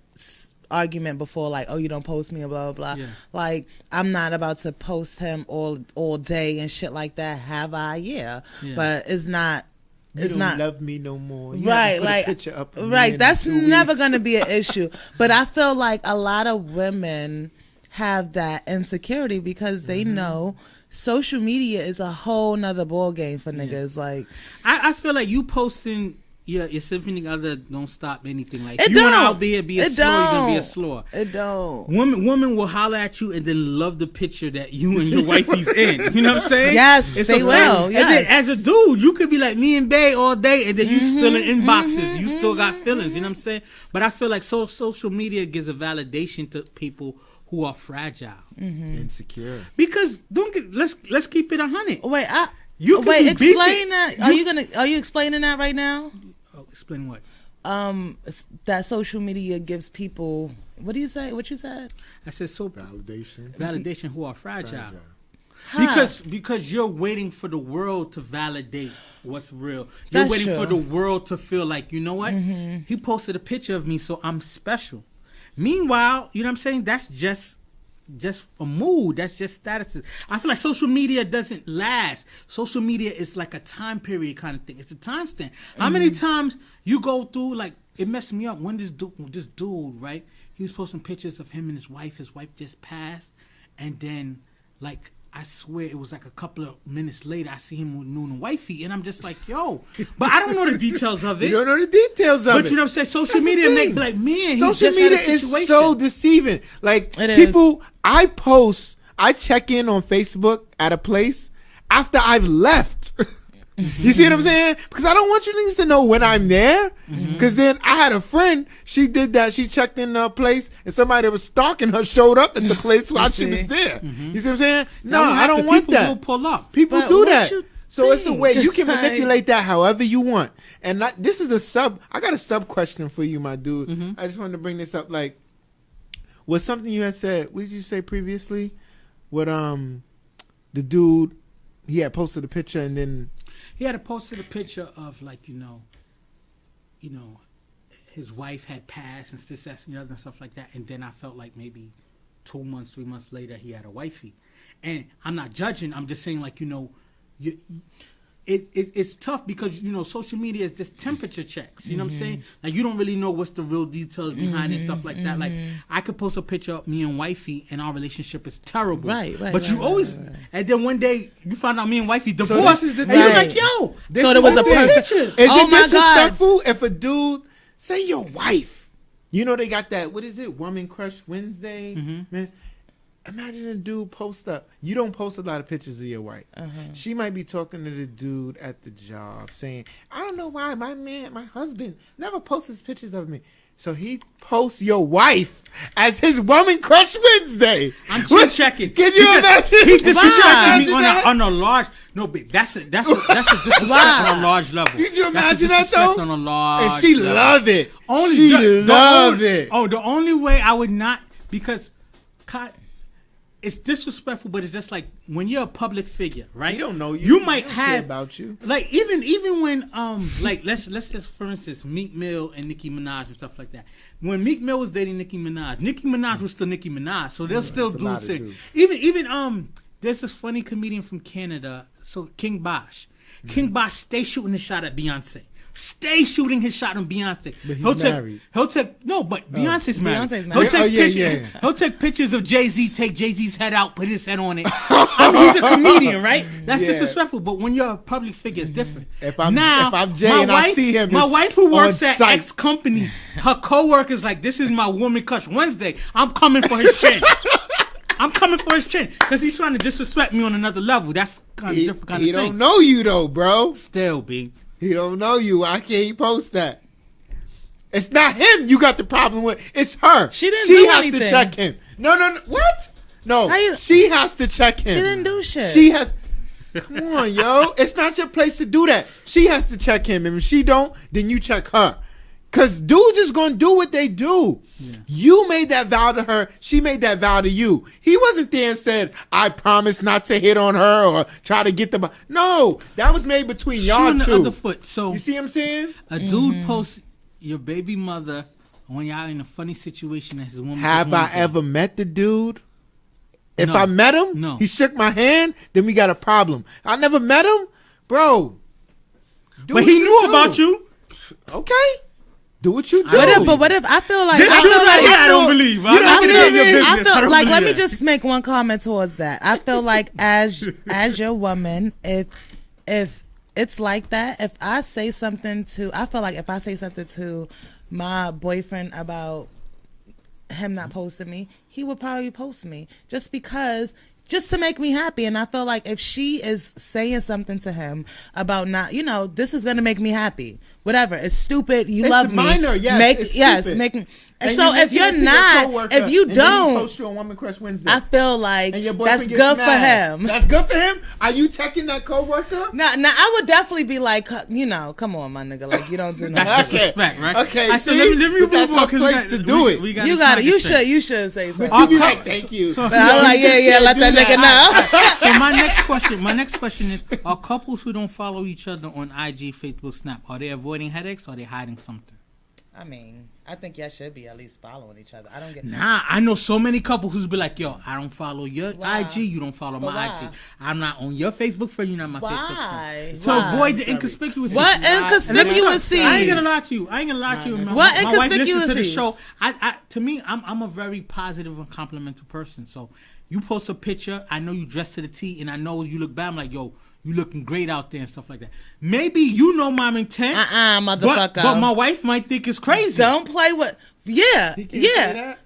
argument before. Like, oh, you don't post me, or blah blah blah. Yeah. Like, I'm not about to post him all day and shit like that. Have I? Yeah. But it's not. You don't love me no more. You right, like, that's never going to be an issue. But I feel like a lot of women have that insecurity because they know social media is a whole nother ball game for niggas. Like, I feel like you posting your significant other don't stop anything. Like, it you want out there be a slow, you're gonna be a slower. It don't. Women will holler at you and then love the picture that you and your wifey's in. You know what I'm saying? Yes, they will. Yes. And then as a dude, you could be like me and Bae all day, and then you still in inboxes. You still got feelings. You know what I'm saying? But I feel like social media gives a validation to people who are fragile, insecure. Because let's keep it 100. Wait, explain that. Are you explaining that right now? Explain what? That social media gives people. What do you say? What you said? I said validation who are fragile. Because you're waiting for the world to validate what's real. You're waiting for the world to feel like, you know what? He posted a picture of me, so I'm special. Meanwhile, you know what I'm saying? That's just a mood. That's just statuses. I feel like social media doesn't last. Social media is like a time period kind of thing. It's a time stamp. How many times you go through, like, it messed me up when this dude, right? He was posting pictures of him and his wife. His wife just passed. And then, like, I swear it was like a couple of minutes later, I see him with new wifey, and I'm just like, yo. But I don't know the details of it. You don't know the details of it. But you know what I'm saying? Social media make like, man, social media is so deceiving. Like, people, I check in on Facebook at a place after I've left. You see what I'm saying? Because I don't want you niggas to know when I'm there. Because then I had a friend, she did that. She checked in a place and somebody that was stalking her showed up at the place while she was there. You see what I'm saying? No, I don't want that. People will pull up. People do that. So it's a way you can manipulate that however you want. And this is I got a sub question for you, my dude. I just wanted to bring this up. Like, was something you had said, what did you say previously? What the dude, he had posted a picture and then he had posted a picture of, like, you know, his wife had passed and this, that, and the other and stuff like that. And then I felt like maybe 2 months, 3 months later, he had a wifey. And I'm not judging. I'm just saying, like, it's tough because, social media is just temperature checks. You know what I'm saying? Like, you don't really know what's the real details behind it and stuff like that. Like, I could post a picture of me and wifey and our relationship is terrible. Right. But you always, and then one day you find out me and wifey divorced, and you're like, yo. So there was a perfect. Is it disrespectful if a dude, say your wife, they got that, what is it, Woman Crush Wednesday? Man. Imagine a dude post up. You don't post a lot of pictures of your wife. She might be talking to the dude at the job saying, I don't know why my husband never posts pictures of me. So he posts your wife as his Woman Crush Wednesday. I'm checking. Can you imagine? He disrespected me on a large. No, but that's a disrespect on a large level. Did you imagine that though? On a large and she level. loved it. She loved it. Oh, the only way I would not, because it's disrespectful, but it's just like when you're a public figure, right? You don't know you might have about you. Like even when like let's just for instance Meek Mill and Nicki Minaj and stuff like that. When Meek Mill was dating Nicki Minaj was still Nicki Minaj, so they'll still do things. Even there's this funny comedian from Canada, so King Bosh. King Bosh stay shooting a shot at Beyonce. Stay shooting his shot on Beyonce. But he's married. Beyonce's married. Beyonce's He'll take pictures of Jay-Z, take Jay-Z's head out, put his head on it. I mean, he's a comedian, right? That's disrespectful. But when you're a public figure, it's different. If I'm Jay and I see him, my wife who works at X company, her coworkers like, this is my Woman Crush Wednesday. I'm coming for his chin. Because he's trying to disrespect me on another level. That's kind of different kind of thing. He don't know you though, bro. Still, B. He don't know you. Why can't he post that? It's not him you got the problem with. It's her. She has to check him. No. What? No. She has to check him. She didn't do shit. She has. Come on, yo. It's not your place to do that. She has to check him. And if she don't, then you check her. Because dudes is going to do what they do. Yeah. You made that vow to her. She made that vow to you. He wasn't there and said, I promise not to hit on her or try to get the... No, that was made between y'all two. On the other foot. So you see what I'm saying? A dude posts your baby mother when y'all in a funny situation as his woman. Have I ever met the dude? If I met him, he shook my hand, then we got a problem. I never met him? Bro. But he knew about you. Okay. Do what you do. But what if I feel like I don't believe. I feel like let me just make one comment towards that. I feel like as your woman, if it's like that, if I say something to my boyfriend about him not posting me, he would probably post me just to make me happy. And I feel like if she is saying something to him about not, this is going to make me happy. Whatever. It's stupid. You love me. Minor, yes. Make me. And so if you're not, if you don't, post you on Woman Crush Wednesday, I feel like that's good for him. That's good for him. Are you checking that coworker? Now I would definitely be like, come on, my nigga, like you don't do nothing. That's disrespect, right? Okay, I said, let me that's our place to do it. You got it. You should say something. But you be like, thank you. But I'm like, yeah, let that nigga know. So my next question is: are couples who don't follow each other on IG, Facebook, Snap, are they avoiding headaches or are they hiding something? I mean, I think y'all should be at least following each other. I don't get. Nah, I know so many couples who's be like, "Yo, I don't follow your IG, you don't follow my IG. I'm not on your Facebook friend, you're not my Facebook friend." To avoid the inconspicuous. What inconspicuous? I ain't gonna lie to you. What inconspicuous? My wife listens to the show. To me, I'm a very positive and complimentary person. So you post a picture, I know you dress to the T, and I know you look bad. I'm like, yo, you looking great out there and stuff like that. Maybe you know my intent. Motherfucker. But my wife might think it's crazy. Don't play with. Yeah.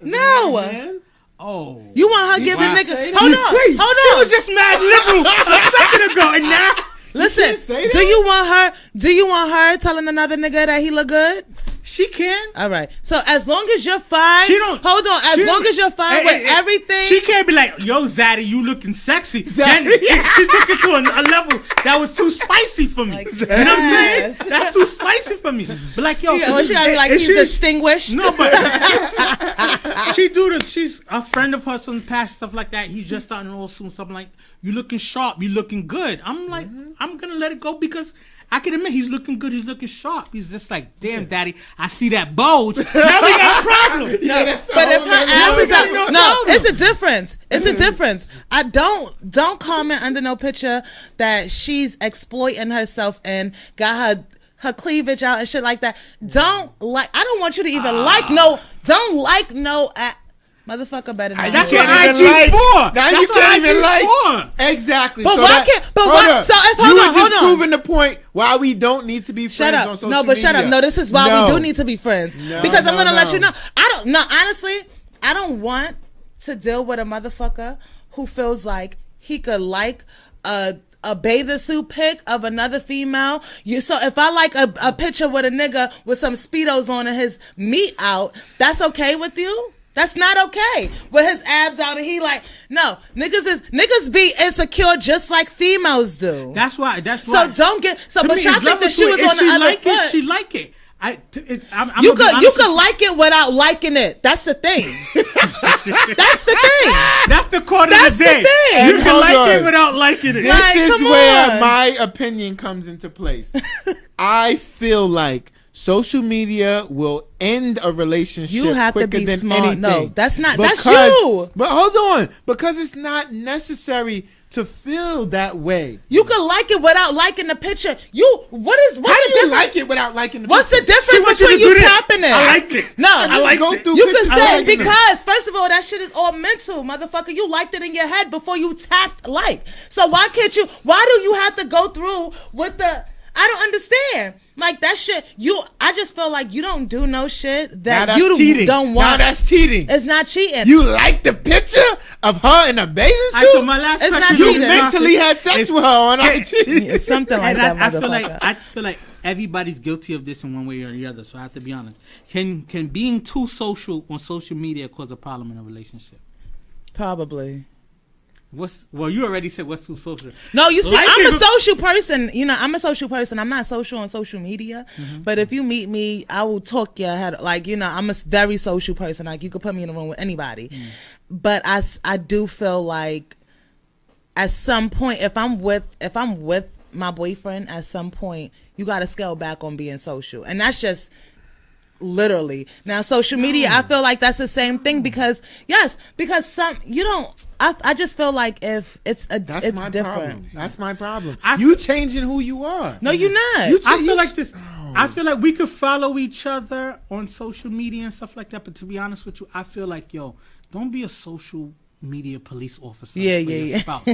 No. Oh. You want her giving nigga? Hold on. She was just mad liberal a second ago, and now. Listen. Do you want her telling another nigga that he look good? She can. All right. So as long as you're fine. Hold on. As long as you're fine with everything. She can't be like, yo, Zaddy, you looking sexy. Then she took it to a level that was too spicy for me. Like, you know what I'm saying? That's too spicy for me. But like, yo. She gotta be like, he's distinguished. No, but she do this. She's a friend of hers from the past, stuff like that. He's just starting to all soon, something like, you looking sharp. You looking good. I'm like, I'm going to let it go because I can admit he's looking good. He's looking sharp. He's just like, damn, daddy, I see that bulge. Now we got a problem. But if her ass is up, it's a difference. It's a difference. I don't comment under no picture that she's exploiting herself and got her cleavage out and shit like that. I don't want you to even motherfucker better than that's you. what IG for. Now you can't even like. Exactly. But so why can't? But why? So if you were just proving the point why we don't need to be friends on social media. No, but shut up. No, this is why we do need to be friends. Because I'm gonna let you know. Honestly, I don't want to deal with a motherfucker who feels like he could like a bathing suit pic of another female. So if I like a picture with a nigga with some Speedos on and his meat out, that's okay with you? That's not okay. With his abs out and he like, no, niggas be insecure just like females do. That's why. So don't get, but y'all think that she was on the other foot. She like it. You could like it without liking it. That's the thing. That's the thing. That's the quote of the day. You can like it without liking it. This is where my opinion comes into place. I feel like social media will end a relationship you have quicker to be than smart. anything. No, that's you. But hold on, because it's not necessary to feel that way. You can like it without liking the picture. How do you like it without liking the picture? What's the difference between you tapping it? I like it. No, I like it. You can say because first of all, that shit is all mental, motherfucker. You liked it in your head before you tapped like. So why do you have to go through with the? I don't understand. Like that shit, I just feel like you don't do no shit that you cheating. Don't want. Now that's cheating. It's not cheating. You like the picture of her in a bathing suit? So my last it's question, not you mentally had sex with her on IG. It's something like that, I feel like everybody's guilty of this in one way or the other. So I have to be honest. Can being too social on social media cause a problem in a relationship? Probably. You already said what's too social. No, you see, I'm a social person. I'm a social person. I'm not social on social media. Mm-hmm. But if you meet me, I will talk your head. Like, I'm a very social person. Like, you could put me in a room with anybody. Mm. But I do feel like at some point, if I'm with my boyfriend, at some point, you got to scale back on being social. And that's just literally. Now, social media, I feel like that's the same thing because I just feel like if it's different. Problem. That's my problem. You changing who you are. No, you're not. I feel like we could follow each other on social media and stuff like that. But to be honest with you, I feel like, don't be a social media police officer. Your spouse.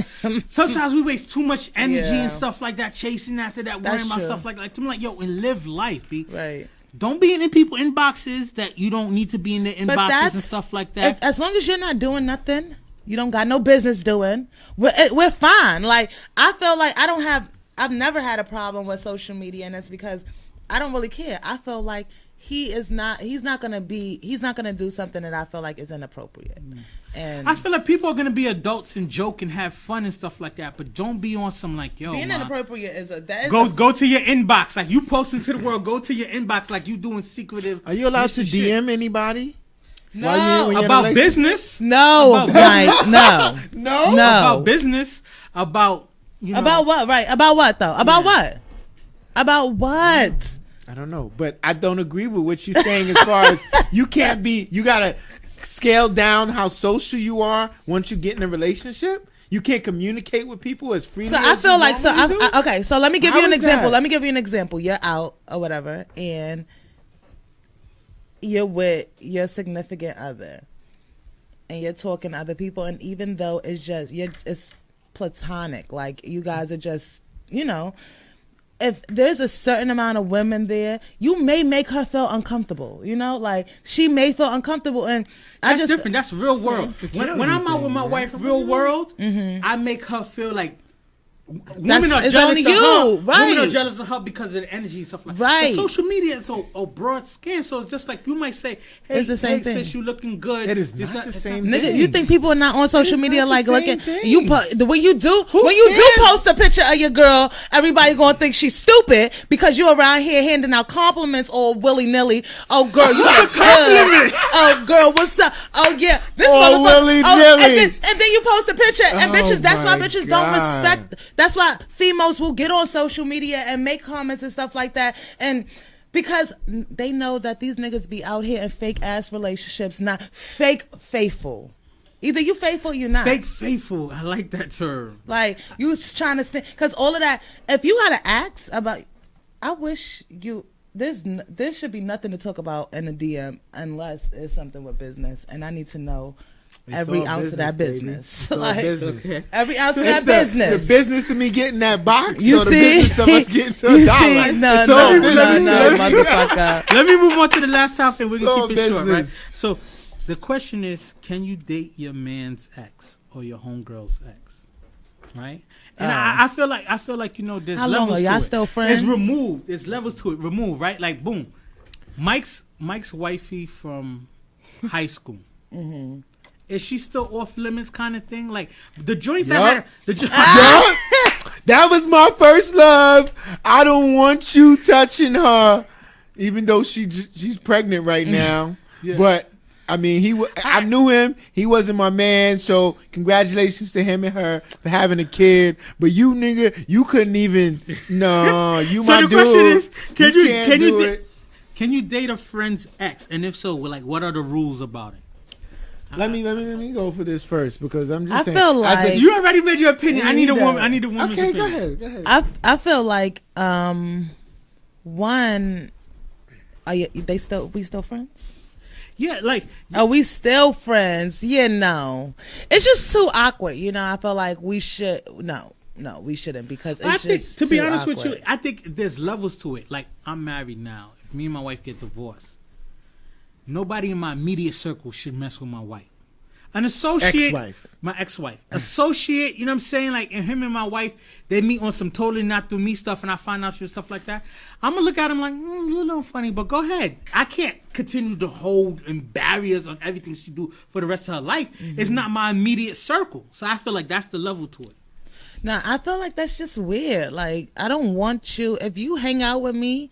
Sometimes we waste too much energy and stuff like that, chasing after that, worrying about stuff like that. To me, and live life, B. Right. Don't be in people inboxes that you don't need to be in their inboxes and stuff like that. As long as you're not doing nothing, you don't got no business doing. We're fine. Like I feel like I've never had a problem with social media, and it's because I don't really care. I feel like he's not gonna do something that I feel like is inappropriate. And I feel like people are gonna be adults and joke and have fun and stuff like that, but don't be on some like being inappropriate is go to your inbox like you posting to the world. Go to your inbox like you doing secretive. Are you allowed to DM anybody? No. About business? No, Mike. No. About business. About About what? Right? About what though? About what? About what? I don't know, but I don't agree with what you're saying as far as you gotta scale down how social you are once you get in a relationship. You can't communicate with people as freely as you feel like okay, so let me give you an example. That? Let me give you an example. You're out or whatever and you're with your significant other and you're talking to other people, and even though it's platonic, like you guys are just, if there's a certain amount of women there, you may make her feel uncomfortable. Like she may feel uncomfortable, and that's different. That's real world. When I'm out with my wife, real world, I make her feel like women are jealous of her. Right. Women are jealous of her because of the energy and stuff like that. Right. But social media is a broad skin, so it's just like you might say, "Hey, it's the same thing. Sis, you looking good." It is not the same thing. Nigga, you think people are not on social media like looking? When you do post a picture of your girl, everybody gonna think she's stupid because you around here handing out compliments all willy nilly. Oh girl, you look good. Oh girl, what's up? Oh yeah, this motherfucker. Willy nilly. And then you post a picture, and bitches. That's why bitches don't respect. That's why females will get on social media and make comments and stuff like that, and because they know that these niggas be out here in fake ass relationships, not fake faithful. Either you faithful or you're not. Fake faithful. I like that term. Like, you trying to stand, because all of that, if you had to ask about, I wish you, there should be nothing to talk about in a DM unless it's something with business, and I need to know every ounce of that business. Like, business. Okay. Every ounce of that business. The business of me getting that box, You or the see? business of us getting to $1. No, motherfucker. Let me move on to the last topic. We can keep it short, right? business. So, the question is, can you date your man's ex or your homegirl's ex? Right? And I feel like there's How levels long are to y'all it. still friends? It's removed. There's levels to it. Removed, right? Like, boom. Mike's wifey from high school. Mm-hmm. Is she still off limits kind of thing? Like, the joints I had... That was my first love. I don't want you touching her, even though she's pregnant right now. Yeah. But I mean, I knew him. He wasn't my man. So congratulations to him and her for having a kid. But you nigga, you couldn't even. No, you so my dude. So the question is, can you date a friend's ex? And if so, like, what are the rules about it? Let me go for this first, because I'm just saying. I feel like you already made your opinion. I need a woman. Okay, go ahead. I feel like one. We still friends? Yeah, like, are we still friends? Yeah, no. It's just too awkward, you know. I feel like we should no, we shouldn't, because it's just to be honest awkward. with you, I think there's levels to it. Like, I'm married now. If me and my wife get divorced, nobody in my immediate circle should mess with my wife. An associate, my ex-wife, associate, you know what I'm saying? Like, and him and my wife, they meet on some totally not through me stuff, and I find out stuff like that. I'm gonna look at him like, you're a little funny, but go ahead. I can't continue to hold and barriers on everything she do for the rest of her life. Mm-hmm. It's not my immediate circle, so I feel like that's the level to it. Now, I feel like that's just weird. Like, I don't want you, if you hang out with me,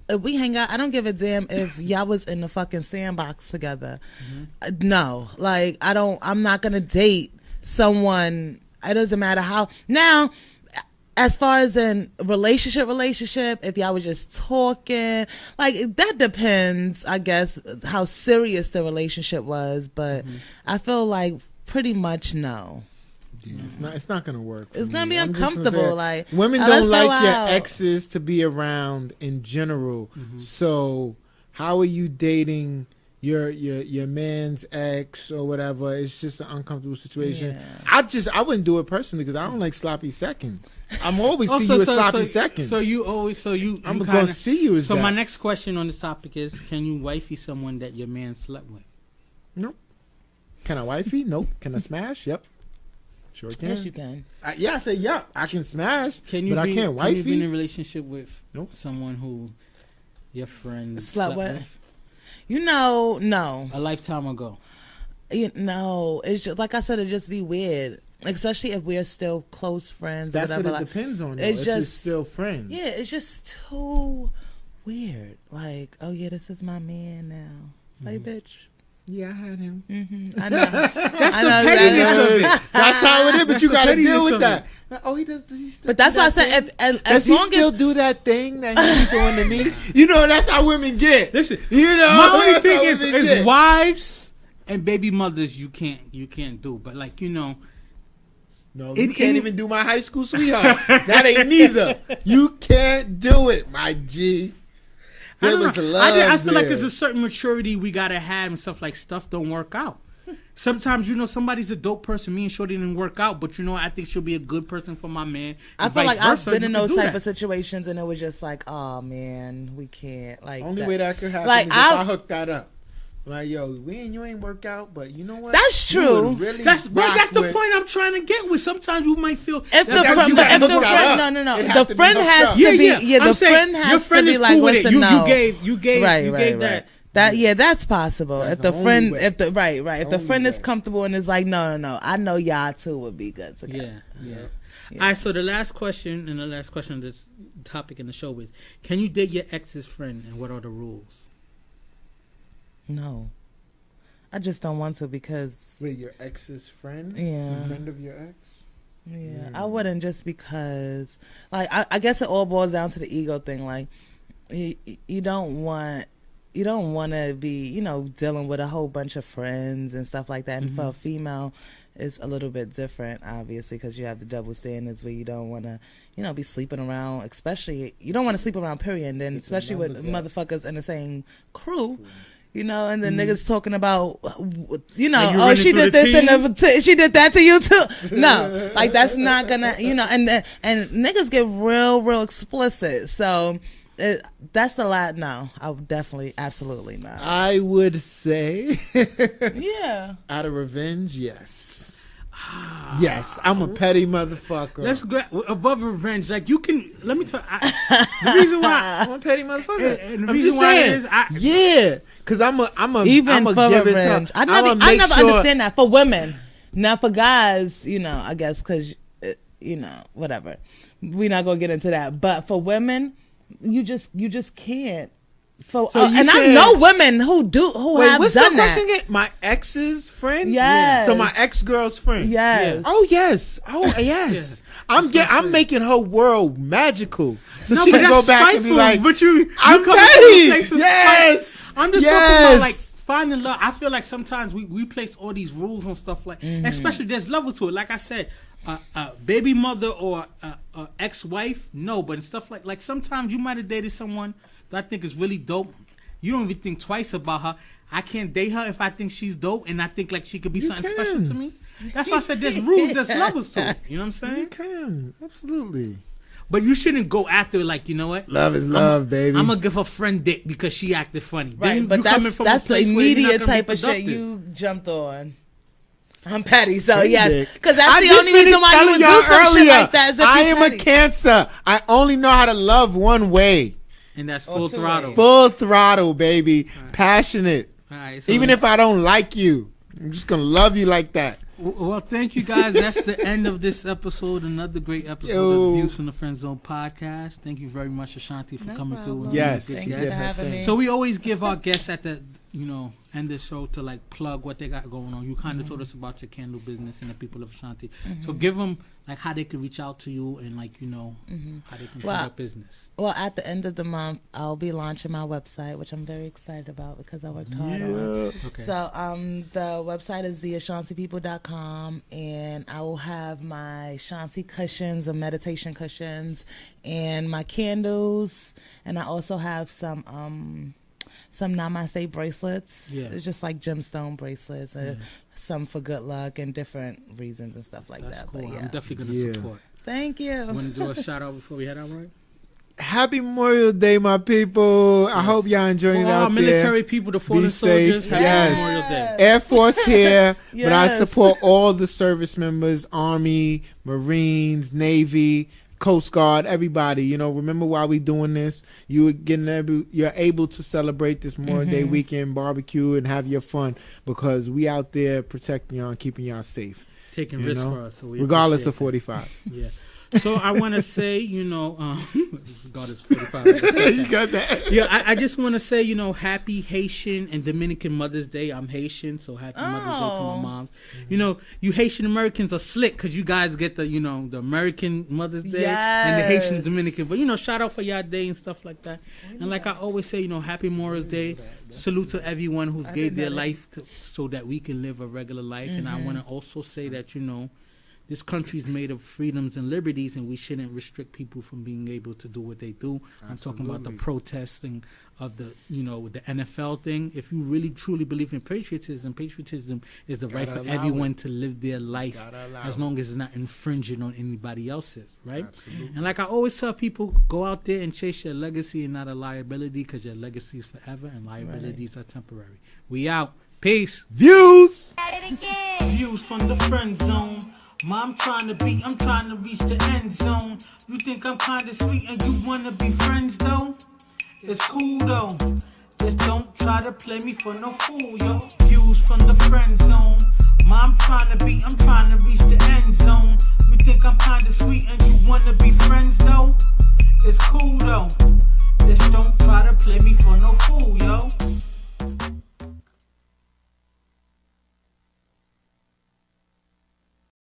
if we hang out, I don't give a damn if y'all was in the fucking sandbox together. Mm-hmm. No, like, I'm not gonna date someone. It doesn't matter how. Now, as far as in relationship, if y'all was just talking, like, that depends, I guess, how serious the relationship was. But I feel like pretty much no. Yeah, it's not gonna work. It's gonna be uncomfortable. Like, women don't like your exes to be around in general. Mm-hmm. So how are you dating your man's ex or whatever? It's just an uncomfortable situation. Yeah. I wouldn't do it personally, because I don't like sloppy seconds. I'm always see you as sloppy seconds. I'm gonna see you as that. So my next question on this topic is: can you wifey someone that your man slept with? Nope. Can I wifey? Nope. Can I smash? Yep. Sure can. Yes, you can. I say, yeah, I can smash, I can't wifey. Can you be in a relationship with someone who your friend slept with? You know, no. A lifetime ago. It's just, like I said, it'd just be weird. Especially if we're still close friends. That's or whatever. what it depends on, though, it's if just you're still friends. Yeah, it's just too weird. Like, oh yeah, this is my man now. It's like, bitch. Yeah, I had him. Mm-hmm. I know. That's the pettiness of it. That's how it is, but you got to deal with that. Oh, he does. But that's why I said, does he still do that thing that he's doing to me? You know, that's how women get. Listen, you know, my only thing is wives and baby mothers. You can't do, but like, you know. No, you can't even do my high school sweetheart. That ain't neither. You can't do it, my G. I feel like there's a certain maturity we gotta have and stuff, like, stuff don't work out. Sometimes, you know, somebody's a dope person. Me and Shorty didn't work out, but, you know, I think she'll be a good person for my man. I feel like I've been in those type of situations, and it was just like, oh man, we can't. Like, only way that could happen is if I hook that up. Like, yo, you ain't work out, but you know what? That's true. Really that's the point I'm trying to get with. Sometimes you might feel if the friend, the friend has to be. Yeah, the friend has to be like, listen, no. You gave that. That's possible. If the friend, if the friend is comfortable and is like, no, I know y'all too would be good together. Yeah. All right. So the last question of this topic in the show is: can you date your ex's friend, and what are the rules? No, I just don't want to, because. Wait, your ex's friend? Yeah. The friend of your ex? Yeah, I wouldn't, just because, like, I guess it all boils down to the ego thing. Like, you don't want to be, you know, dealing with a whole bunch of friends and stuff like that. And for a female, it's a little bit different, obviously, because you have the double standards where you don't want to, you know, be sleeping around. Especially, you don't want to sleep around, period. And then especially with motherfuckers in the same crew. You know, and then niggas talking about, you know, oh, she did this and she did that to you too. No, like, that's not gonna, you know, and niggas get real explicit. So that's the lot. No, I would definitely, absolutely not. I would say, yeah, out of revenge, yes. Yes, I'm a petty motherfucker. Let's go above revenge. Like, you can, let me tell the reason why I'm a petty motherfucker. And the reason why is yeah, because I'm a even I'm a for give revenge. it to, I never understand that for women. Not for guys, you know, I guess, because, you know, whatever. We're not gonna get into that. But for women, you just can't. And I know women who have what's done the question that. again? My ex's friend? Yes. So my ex-girl's friend? Yes. Oh, yes. Oh, yes. I'm making her world magical. So no, she can go back and be like, but I'm petty. Yes. I'm just talking about, like, finding love. I feel like sometimes we place all these rules on stuff, like, especially there's level to it. Like I said, baby mother or ex-wife, no, but stuff like sometimes you might have dated someone that I think is really dope. You don't even think twice about her. I can't date her if I think she's dope and I think like she could be something special to me. That's why I said there's rules, there's levels to it. You know what I'm saying? You can, absolutely. But you shouldn't go after it like, you know what? Love is love, baby. I'm gonna give her friend dick because she acted funny. Right, then but that's the immediate type of shit you jumped on. I'm petty, so yes, because that's the only reason why you would do some shit like that. Is if I am a Cancer. I only know how to love one way. And that's full throttle. Full throttle, baby. Right. Passionate. All right, so even if I don't like you, I'm just going to love you like that. Well, thank you, guys. That's the end of this episode. Another great episode of the Views from the Friend Zone podcast. Thank you very much, Ashanti, for coming through. Yes. Thank you for having me. So we always give our guests at the, end of the show to, like, plug what they got going on. You kind of told us about your candle business and the people of Ashanti. So give them, like, how they can reach out to you and, like, how they can start up business. Well, at the end of the month, I'll be launching my website, which I'm very excited about because I worked hard on it. Okay. So the website is theashantipeople.com, and I will have my Shanti cushions, the meditation cushions, and my candles, and I also have some Namaste bracelets. Yeah. It's just like gemstone bracelets, some for good luck and different reasons and stuff like That's that. cool. But yeah. I'm definitely going to support. Thank you. You want to do a shout out before we head out, right? Happy Memorial Day, my people. Yes. I hope y'all enjoying it out there. Military people, the fallen soldiers, safe. Happy Memorial Day. Air Force here, but I support all the service members, Army, Marines, Navy, Coast Guard, everybody. Remember why we doing this? You're able to celebrate this Memorial Day weekend, barbecue, and have your fun because we out there protecting y'all and keeping y'all safe. Taking risks for us. So regardless of 45. Yeah. So I want to say, God is 45. You got that? Yeah, I just want to say, happy Haitian and Dominican Mother's Day. I'm Haitian, so happy Mother's Day to my moms. You Haitian Americans are slick because you guys get the, the American Mother's Day and the Haitian Dominican. But, shout out for y'all day and stuff like that. And like I always say, happy Memorial Day. Salute to everyone who gave their life so that we can live a regular life. And I want to also say that, this country is made of freedoms and liberties, and we shouldn't restrict people from being able to do what they do. Absolutely. I'm talking about the protesting of the, with the NFL thing. If you really truly believe in patriotism is the right for everyone to live their life as long as it's not infringing on anybody else's, right? Absolutely. And like I always tell people, go out there and chase your legacy and not a liability because your legacy is forever and liabilities are temporary. We out. Peace. Views. Views from the friend zone. I'm trying to reach the end zone. You think I'm kinda sweet and you wanna be friends though? It's cool though. Just don't try to play me for no fool, yo. Views from the friend zone. I'm trying to reach the end zone. You think I'm kinda sweet and you wanna be friends though?